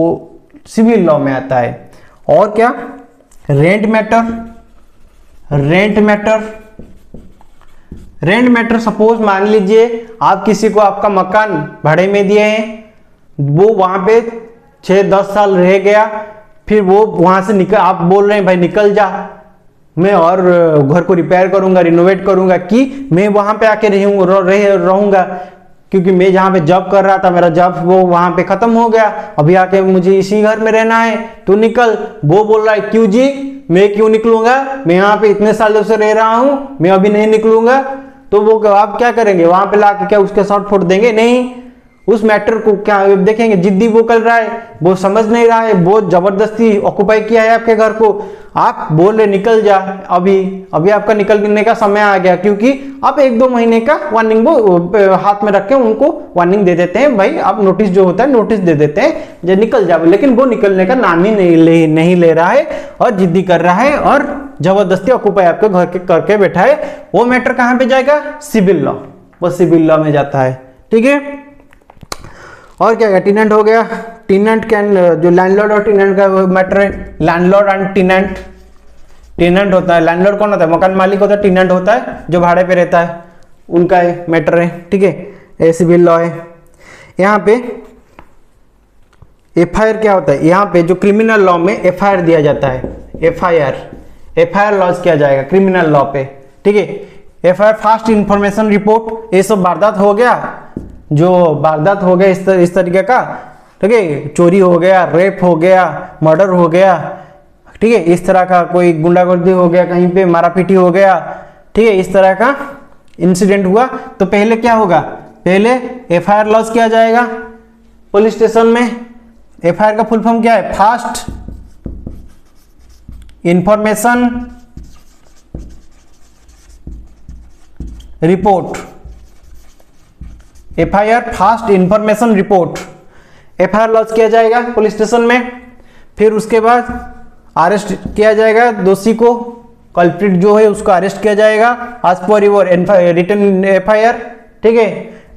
A: सिविल लॉ में आता है। और क्या, रेंट मैटर, सपोज मान लीजिए आप किसी को आपका मकान भाड़े में दिए हैं, वो वहां पे 6-10 साल रह गया, फिर वो वहां से निकल, आप बोल रहे हैं भाई निकल जा, मैं और घर को रिपेयर करूंगा, रिनोवेट करूंगा, कि मैं वहां पे आके रहूंगा, क्योंकि मैं जहां पे जॉब कर रहा था, मेरा जॉब वो वहां पे खत्म हो गया, अभी आके मुझे इसी घर में रहना है, तो निकल। वो बोल रहा है क्यों जी, मैं क्यों निकलूंगा, मैं यहाँ पे इतने सालों से रह रहा हूं, मैं अभी नहीं निकलूंगा। तो वो आप क्या करेंगे, वहां पे लाके क्या उसके शॉर्ट फोड़ देंगे, नहीं, उस मैटर को क्या देखेंगे, जिद्दी वो कर रहा है, वो समझ नहीं रहा है, बहुत जबरदस्ती ऑक्युपाई किया है आपके घर को, आप बोल रहे निकल जा, अभी आपका निकलने का समय आ गया, क्योंकि आप 1-2 महीने का वार्निंग वो हाथ में रख के उनको वार्निंग दे देते हैं, भाई आप नोटिस जो होता है नोटिस दे देते हैं, जो निकल जाओ, लेकिन वो निकलने का नाम ही नहीं ले रहा है और जिद्दी कर रहा है और जबरदस्ती ऑक्युपाई आपके घर के करके बैठा है। वो मैटर कहां पे जाएगा, सिविल लॉ, वो सिविल लॉ में जाता है, ठीक है। और क्या है, टेनेंट हो गया, टेनेंट कैन, जो लैंडलॉर्ड और टेनेंट का मैटर है, लैंडलॉर्ड एंड टेनेंट। टेनेंट होता है, लैंडलॉर्ड कौन होता है, मकान मालिक होता है, टेनेंट होता है जो भाड़े पे रहता है, उनका मैटर है, ठीक है, ये सिविल लॉ है। यहाँ पे एफआईआर क्या होता है, यहाँ पे जो क्रिमिनल लॉ में एफआईआर दिया जाता है, एफआईआर लॉन्च किया जाएगा क्रिमिनल लॉ पे, ठीक है। एफआईआर फास्ट इंफॉर्मेशन रिपोर्ट, ये सब वारदात हो गया, जो वारदात हो गया इस तरीके का, ठीक है, चोरी हो गया, रेप हो गया, मर्डर हो गया, ठीक है, इस तरह का कोई गुंडागर्दी हो गया, कहीं पे मारापीटी हो गया, ठीक है, इस तरह का इंसिडेंट हुआ, तो पहले क्या होगा, पहले एफआईआर लॉन्च किया जाएगा पुलिस स्टेशन में। एफआईआर का फुल फॉर्म क्या है, fast information report, FIR fast information report, FIR launch किया जाएगा पुलिस स्टेशन में। फिर उसके बाद अरेस्ट किया जाएगा दोषी को, कल्प्रिट जो है उसको अरेस्ट किया जाएगा as per your written FIR, ठीक है।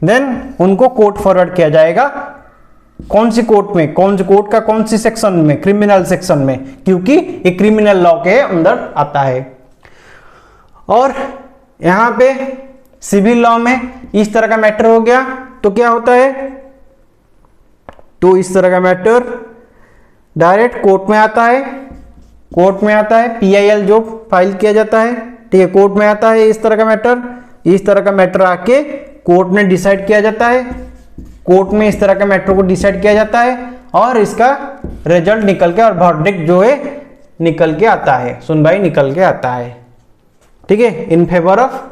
A: देन उनको कोर्ट फॉरवर्ड किया जाएगा, कौन सी कोर्ट में, कौन सी कोर्ट का कौन सी सेक्शन में, क्रिमिनल सेक्शन में, क्योंकि ये क्रिमिनल लॉ के अंदर आता है। और यहां पे सिविल लॉ में इस तरह का मैटर हो गया, तो क्या होता है, तो इस तरह का मैटर डायरेक्ट कोर्ट में आता है, पीआईएल जो फाइल किया जाता है, ठीक है, कोर्ट में आता है इस तरह का मैटर आके कोर्ट में डिसाइड किया जाता है, कोर्ट में इस तरह का मैटर को डिसाइड किया जाता है, और इसका रिजल्ट निकल के और वर्डिक्ट जो है निकल के आता है, सुनवाई निकल के आता है, ठीक है, इन फेवर ऑफ,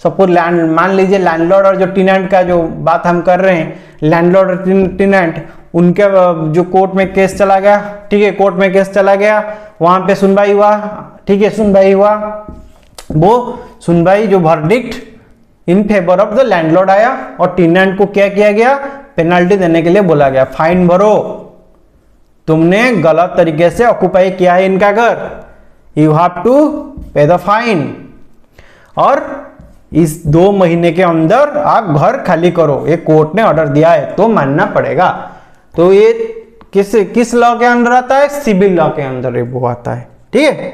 A: सपोज मान लीजिए लैंडलॉर्ड और जो टेनेंट का जो बात हम कर रहे हैं, लैंडलॉर्ड और टेनेंट, उनके जो कोर्ट में केस चला गया, ठीक है, कोर्ट में केस चला गया, वहां पे सुनवाई हुआ, ठीक है, सुनवाई हुआ, वो सुनवाई जो verdict in favour of the landlord आया, और टेनेंट को क्या किया गया, पेनल्टी देने के लिए बोला गया, फाइन भरो, तुमने गलत तरीके से ऑक्युपाई किया है इनका घर, यू हैव टू पे द फाइन। और इस 2 महीने के अंदर आप घर खाली करो, ये कोर्ट ने ऑर्डर दिया है तो मानना पड़ेगा। तो ये किस लॉ के अंदर आता है? सिविल लॉ के अंदर वो आता है। ठीक है,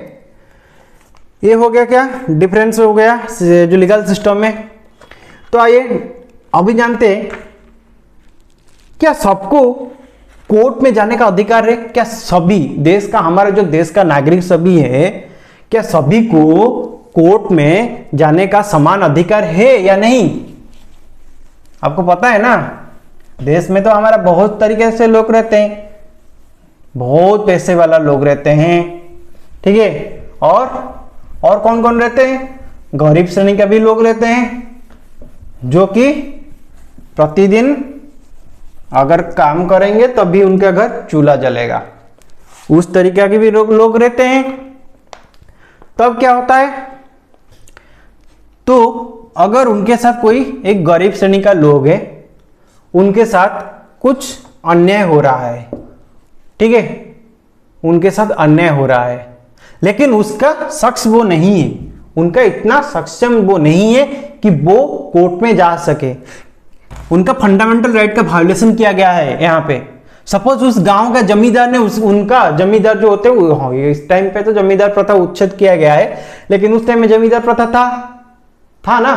A: ये हो गया क्या डिफरेंस हो गया जो लीगल सिस्टम में। तो आइए अभी जानते हैं, क्या सबको कोर्ट में जाने का अधिकार है? क्या सभी देश का, हमारा जो देश का नागरिक सभी है, क्या सभी को कोर्ट में जाने का समान अधिकार है या नहीं? आपको पता है ना, देश में तो हमारा बहुत तरीके से लोग रहते हैं, बहुत पैसे वाला लोग रहते हैं, ठीक है, और कौन कौन रहते हैं? गरीब श्रेणी के भी लोग रहते हैं, जो कि प्रतिदिन अगर काम करेंगे तभी उनके घर चूल्हा जलेगा, उस तरीके के भी लोग रहते हैं। तब क्या होता है? तो अगर उनके साथ कोई एक गरीब श्रेणी का लोग है, उनके साथ कुछ अन्याय हो रहा है, ठीक है, उनके साथ अन्याय हो रहा है, लेकिन उसका शख्स वो नहीं है, उनका इतना सक्षम वो नहीं है कि वो कोर्ट में जा सके, उनका फंडामेंटल राइट का वायोलेशन किया गया है यहाँ पे। सपोज उस गांव का जमींदार ने उनका जमींदार जो होते हैं, इस टाइम पे तो जमींदार प्रथा उच्छेद किया गया है, लेकिन उस टाइम में जमींदार प्रथा था ना।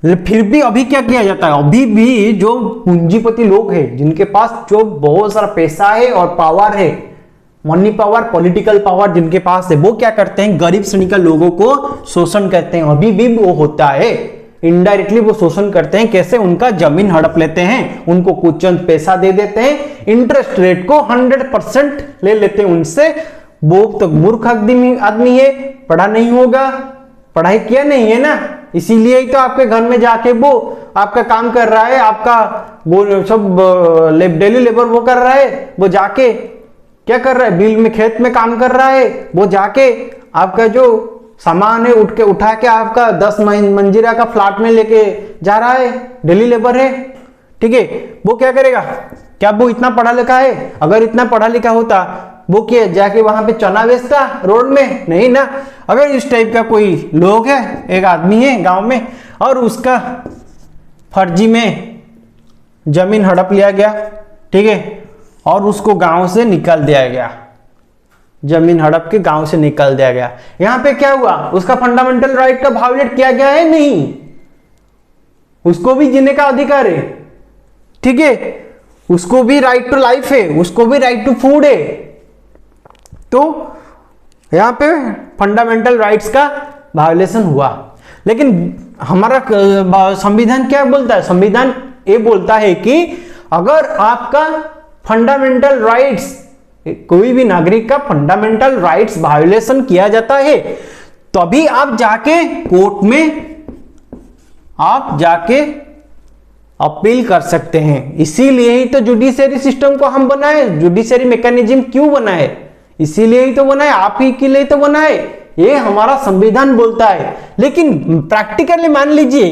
A: फिर भी अभी क्या किया जाता है? अभी भी जो पूंजीपति लोग हैं, जिनके पास जो बहुत सारा पैसा है और पावर है, मनी पावर, पॉलिटिकल पावर जिनके पास है, वो क्या करते हैं? गरीब श्रेणी का लोगों को शोषण करते हैं। अभी भी वो होता है, इनडायरेक्टली वो शोषण करते हैं। कैसे? उनका जमीन हड़प लेते हैं, उनको कुछ चंद पैसा दे देते हैं, इंटरेस्ट रेट को 100% ले लेते हैं उनसे। वो तो मूर्ख आदमी है, पढ़ा नहीं होगा, पढ़ाई किया नहीं है ना, इसीलिए ही तो आपके घर में जाके वो आपका काम कर रहा है, आपका वो सब डेली लेबर वो कर रहा है, वो जाके क्या कर रहा है? बिल में खेत में काम कर रहा है, वो जाके आपका जो सामान है उठा के आपका 10 मंजिला का फ्लैट में लेके जा रहा है, डेली लेबर है, ठीक है। वो क्या करेगा? क्या वो इतना पढ़ा लिखा है? अगर इतना पढ़ा लिखा होता वो क्या जाके वहां पे चना बेचता रोड में? नहीं ना। अगर इस टाइप का कोई लोग है, एक आदमी है गांव में, और उसका फर्जी में जमीन हड़प लिया गया, ठीक है, और उसको गांव से निकाल दिया गया, जमीन हड़प के गांव से निकाल दिया गया। यहां पे क्या हुआ? उसका फंडामेंटल राइट का वायोलेट किया गया है? नहीं, उसको भी जीने का अधिकार है, ठीक है, उसको भी राइट टू लाइफ है, उसको भी राइट टू फूड है। तो यहां पे फंडामेंटल राइट्स का वायोलेशन हुआ। लेकिन हमारा संविधान क्या बोलता है? संविधान ये बोलता है कि अगर आपका फंडामेंटल राइट्स, कोई भी नागरिक का फंडामेंटल राइट्स वायोलेशन किया जाता है, तभी आप जाके कोर्ट में आप जाके अपील कर सकते हैं। इसीलिए ही तो जुडिशरी सिस्टम को हम बनाए, जुडिशरी मैकेनिज्म क्यों बनाए? इसीलिए ही तो बनाए, आप ही के लिए तो बनाए, ये हमारा संविधान बोलता है। लेकिन प्रैक्टिकली मान लीजिए,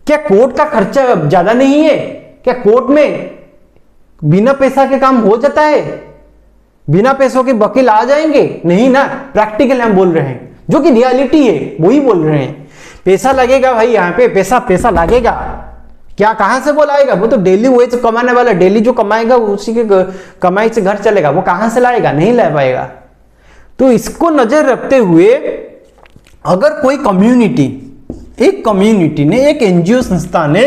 A: क्या कोर्ट का खर्चा ज्यादा नहीं है? क्या कोर्ट में बिना पैसा के काम हो जाता है? बिना पैसों के वकील आ जाएंगे? नहीं ना। प्रैक्टिकल हम बोल रहे हैं, जो कि रियलिटी है वही बोल रहे हैं। पैसा लगेगा भाई, यहाँ पे पैसा लगेगा। क्या कहां से बोला आएगा? वो तो डेली वेज कमाने वाला, डेली जो कमाएगा उसी के कमाई से घर चलेगा, वो कहां से लाएगा? नहीं ला पाएगा। तो इसको नजर रखते हुए अगर कोई कम्युनिटी, एक कम्युनिटी ने, एक एनजीओ संस्था ने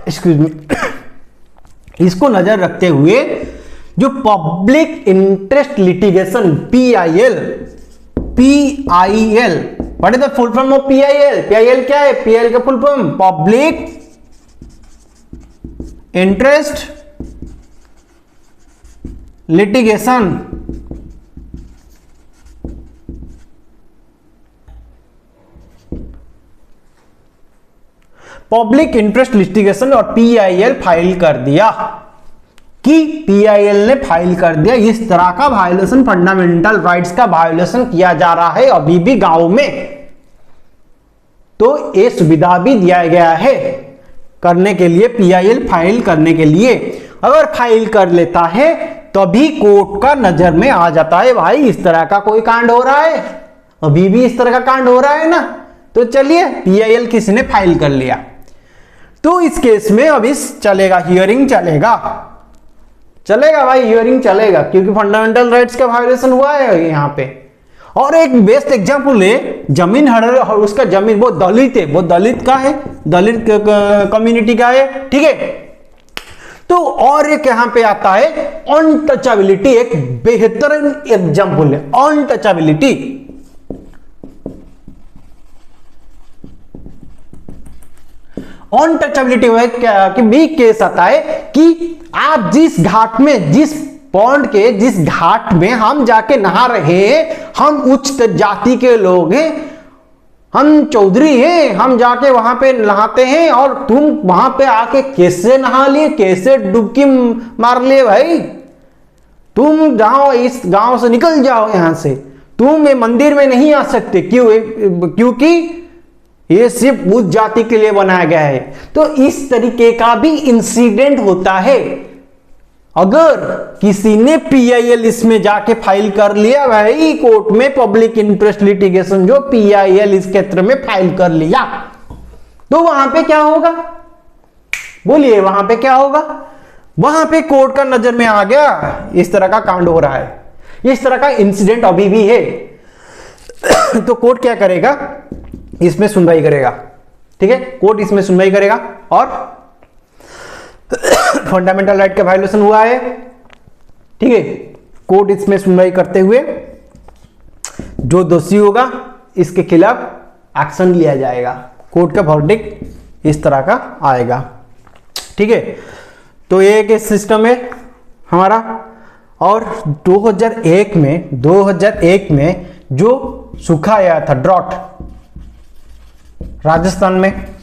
A: एक्सक्यूज मी, इसको नजर रखते हुए जो public interest litigation PIL, what is the full form of PIL? PIL क्या है? PIL का full form public interest litigation. Public interest litigation और PIL फाइल कर दिया कि PIL ने फाइल कर दिया इस तरह का वायोलेशन, फंडामेंटल राइट्स का वायोलेशन किया जा रहा है अभी भी गांव में। तो ये सुविधा भी दिया गया है करने के लिए, PIL फाइल करने के लिए। अगर फाइल कर लेता है तभी कोर्ट का नजर में आ जाता है, भाई इस तरह का कोई कांड हो रहा है, अभी भी इस तरह का कांड हो रहा है ना। तो चलिए PIL किसी ने फाइल कर लिया, तो इस केस में अभी चलेगा, हियरिंग चलेगा भाई, हियरिंग चलेगा, क्योंकि फंडामेंटल राइट्स का वायलेशन हुआ है यहाँ पे। और एक बेस्ट एग्जांपल है जमीन हड़प, उसका जमीन, वो दलित है, वो दलित का है, दलित कम्युनिटी का है, ठीक है। तो और एक यहां पे आता है अनटचेबिलिटी, एक बेहतरीन एग्जांपल है अनटचेबिलिटी। अनटचेबिलिटी में क्या कि भी केस आता है कि आप जिस घाट में, जिस पॉन्ड के जिस घाट में हम जाके नहा रहे हैं, हम उच्च जाति के लोग हैं, हम चौधरी हैं, हम जाके वहां पे नहाते हैं, और तुम वहां पे आके कैसे नहा लिए, कैसे डुबकी मार लिए भाई। तुम जाओ, इस गांव से निकल जाओ यहां से, तुम ये मंदिर में नहीं आ सकते। क्योंकि ये सिर्फ उच्च जाति के लिए बनाया गया है। तो इस तरीके का भी इंसिडेंट होता है। अगर किसी ने PIL इसमें जाके फाइल कर लिया भाई कोर्ट में, पब्लिक इंटरेस्ट लिटिगेशन जो PIL इस क्षेत्र में फाइल कर लिया, तो वहां पे क्या होगा, बोलिए वहां पे क्या होगा। वहां पे कोर्ट का नजर में आ गया इस तरह का कांड हो रहा है, इस तरह का इंसिडेंट अभी भी है। तो कोर्ट क्या करेगा, इसमें सुनवाई करेगा, ठीक है। कोर्ट इसमें सुनवाई करेगा और फंडामेंटल राइट का वायलेशन हुआ है, ठीक है। कोर्ट इसमें सुनवाई करते हुए जो दोषी होगा इसके खिलाफ एक्शन लिया जाएगा। कोर्ट का वर्डिक्ट इस तरह का आएगा, ठीक है। तो ये एक सिस्टम है हमारा। और 2001 में जो सूखा आया था, ड्रॉट, राजस्थान में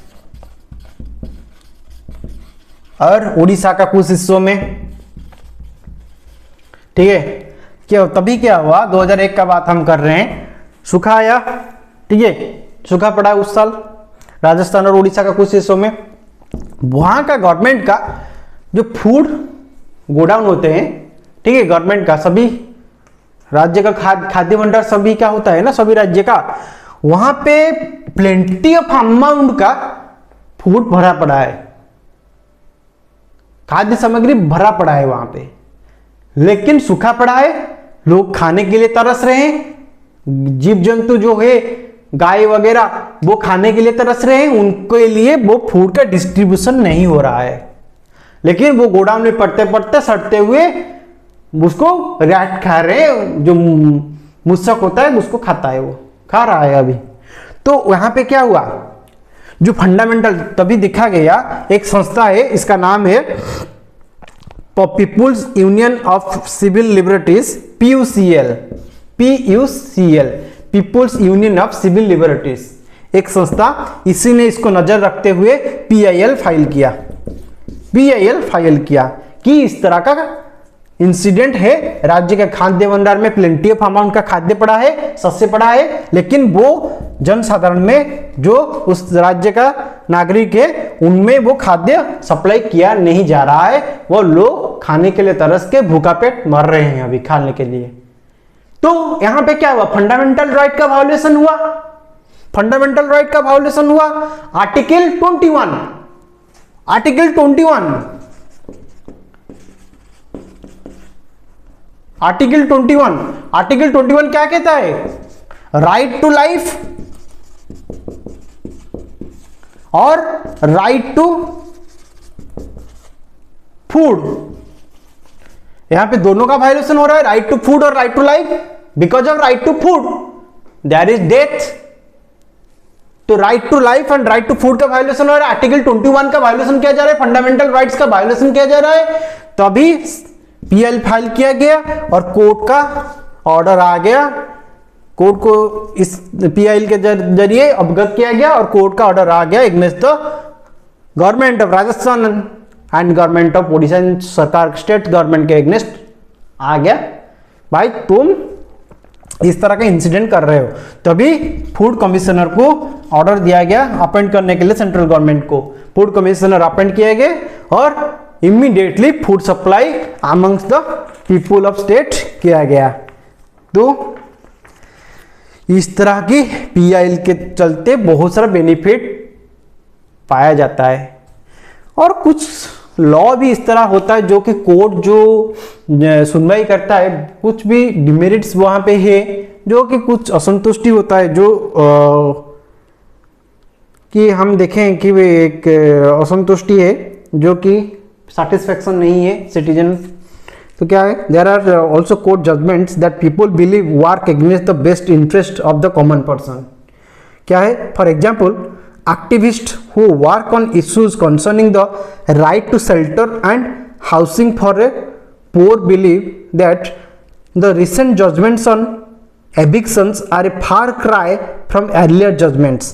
A: और उड़ीसा का कुछ हिस्सों में, ठीक है। क्या तभी क्या हुआ, 2001 का बात हम कर रहे हैं, सूखा आया, ठीक है, सूखा पड़ा उस साल राजस्थान और उड़ीसा का कुछ हिस्सों में। वहां का गवर्नमेंट का जो फूड गोडाउन होते हैं, ठीक है, गवर्नमेंट का, सभी राज्य का खाद्य भंडार सभी का होता है ना, सभी राज्य का, वहां पे प्लेंटी ऑफ अमाउंट का फूड भरा पड़ा है, खाद्य सामग्री भरा पड़ा है वहां पे, लेकिन सूखा पड़ा है। लोग खाने के लिए तरस रहे हैं, जीव जंतु जो है गाय वगैरह वो खाने के लिए तरस रहे हैं, उनके लिए वो फूड का डिस्ट्रीब्यूशन नहीं हो रहा है। लेकिन वो गोडाउन में पड़ते पड़ते सड़ते हुए उसको रैट खा रहे हैं, जो मुसक होता है उसको खाता है, वो खा रहा है अभी। तो यहां पे क्या हुआ, जो फंडामेंटल तभी दिखा गया, एक संस्था है, इसका नाम है people's union of civil liberties, PUCL, people's union of civil liberties, एक संस्था, इसी ने इसको नजर रखते हुए PIL फाइल किया कि इस तरह का इंसिडेंट है, राज्य के खाद्य भंडार में प्लेंटी ऑफ अमाउंट का खाद्य पड़ा है, सस्य पड़ा है, लेकिन वो जनसाधारण में, जो उस राज्य का नागरिक है, उनमें वो खाद्य सप्लाई किया नहीं जा रहा है। वो लोग खाने के लिए तरस के भूखा पेट मर रहे हैं अभी खाने के लिए। तो यहां पे क्या हुआ, फंडामेंटल राइट का वायोलेशन हुआ, फंडामेंटल राइट का वायोलेशन हुआ। आर्टिकल 21 आर्टिकल 21 क्या कहता है, राइट टू लाइफ और राइट टू फूड। यहां पे दोनों का वायलेशन हो रहा है, राइट टू फूड और right to life. Because of right to food there is death, तो right to life and right to food का वायलेशन हो रहा है। आर्टिकल 21 का वायलेशन किया जा रहा है, फंडामेंटल राइट्स का वायलेशन किया जा रहा है। तभी PIL फाइल किया गया और कोर्ट का ऑर्डर आ गया, कोर्ट को इस PIL के जरिए अवगत किया गया और कोर्ट का ऑर्डर आ गया against the government of Rajasthan and government of Odisha, सरकार स्टेट गवर्नमेंट के अगेंस्ट आ गया, भाई तुम इस तरह का इंसिडेंट कर रहे हो। तभी फूड कमिश्नर को ऑर्डर दिया गया अपॉइंट करने के लिए, सेंट्रल गवर्नमेंट को फूड कमिश्नर अपॉइंट किए गए और immediately food supply amongst the people of state किया गया। तो इस तरह की पीआईएल के चलते बहुत सारा बेनिफिट पाया जाता है। और कुछ लॉ भी इस तरह होता है जो कि कोर्ट जो सुनवाई करता है, कुछ भी डिमेरिट्स वहां पे है, जो कि कुछ असंतुष्टि होता है, जो कि हम देखें कि वे एक असंतुष्टि है जो कि सेटिस्फेक्शन नहीं है सिटीजन। तो क्या है, there are also court judgments that people believe work against the best interest of the common person. क्या है, for example activists who work on issues concerning the right to shelter and housing for a poor believe that the recent judgments on evictions are a far cry from earlier judgments,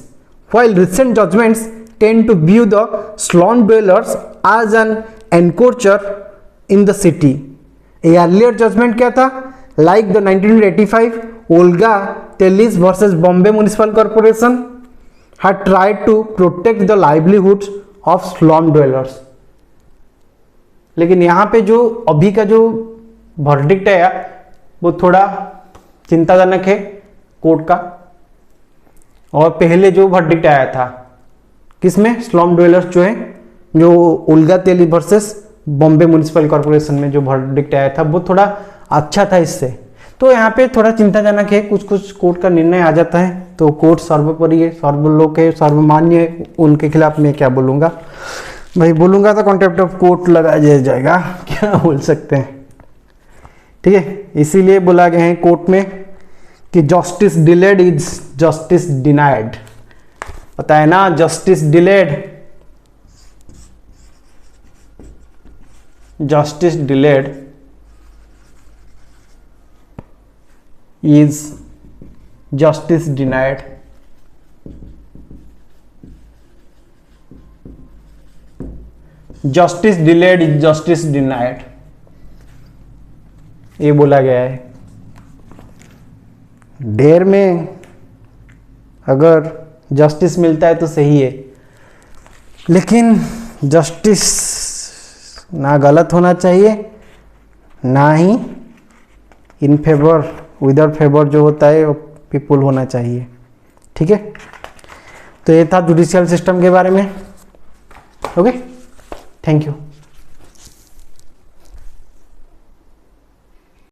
A: while recent judgments tend to view the slum dwellers as an encroacher in the city. A earlier judgment क्या था, like the 1985 Olga Tellis versus Bombay Municipal Corporation had tried to protect the livelihoods of slum dwellers. लेकिन यहाँ पे जो अभी का जो verdict है वो थोड़ा चिंताजनक है कोर्ट का। और पहले जो वर्डिक्ट आया था किसमें, स्लम ड्वेलर्स जो है, जो ओल्गा तेली वर्सेस बॉम्बे म्युनिसिपल कॉर्पोरेशन में जो वर्डिक्ट आया था वो थोड़ा अच्छा था इससे। तो यहाँ पे थोड़ा चिंताजनक है, कुछ कुछ कोर्ट का निर्णय आ जाता है तो कोर्ट सर्वोपरि है, सर्वलोक है, सर्वमान्य है, उनके खिलाफ मैं क्या बोलूँगा भाई, बोलूँगा तो कॉन्टेम्प्ट ऑफ कोर्ट लगाया जाएगा, क्या बोल सकते हैं। ठीक है, इसीलिए बोला गया है कोर्ट में कि justice delayed is justice denied. पता है ना, justice delayed, justice delayed is justice denied। justice delayed is justice denied, ये बोला गया है। देर में अगर जस्टिस मिलता है तो सही है, लेकिन जस्टिस ना गलत होना चाहिए ना ही इन फेवर विदाउट फेवर जो होता है वो पीपुल होना चाहिए। ठीक है, तो ये था जुडिशियल सिस्टम के बारे में। Okay, thank you.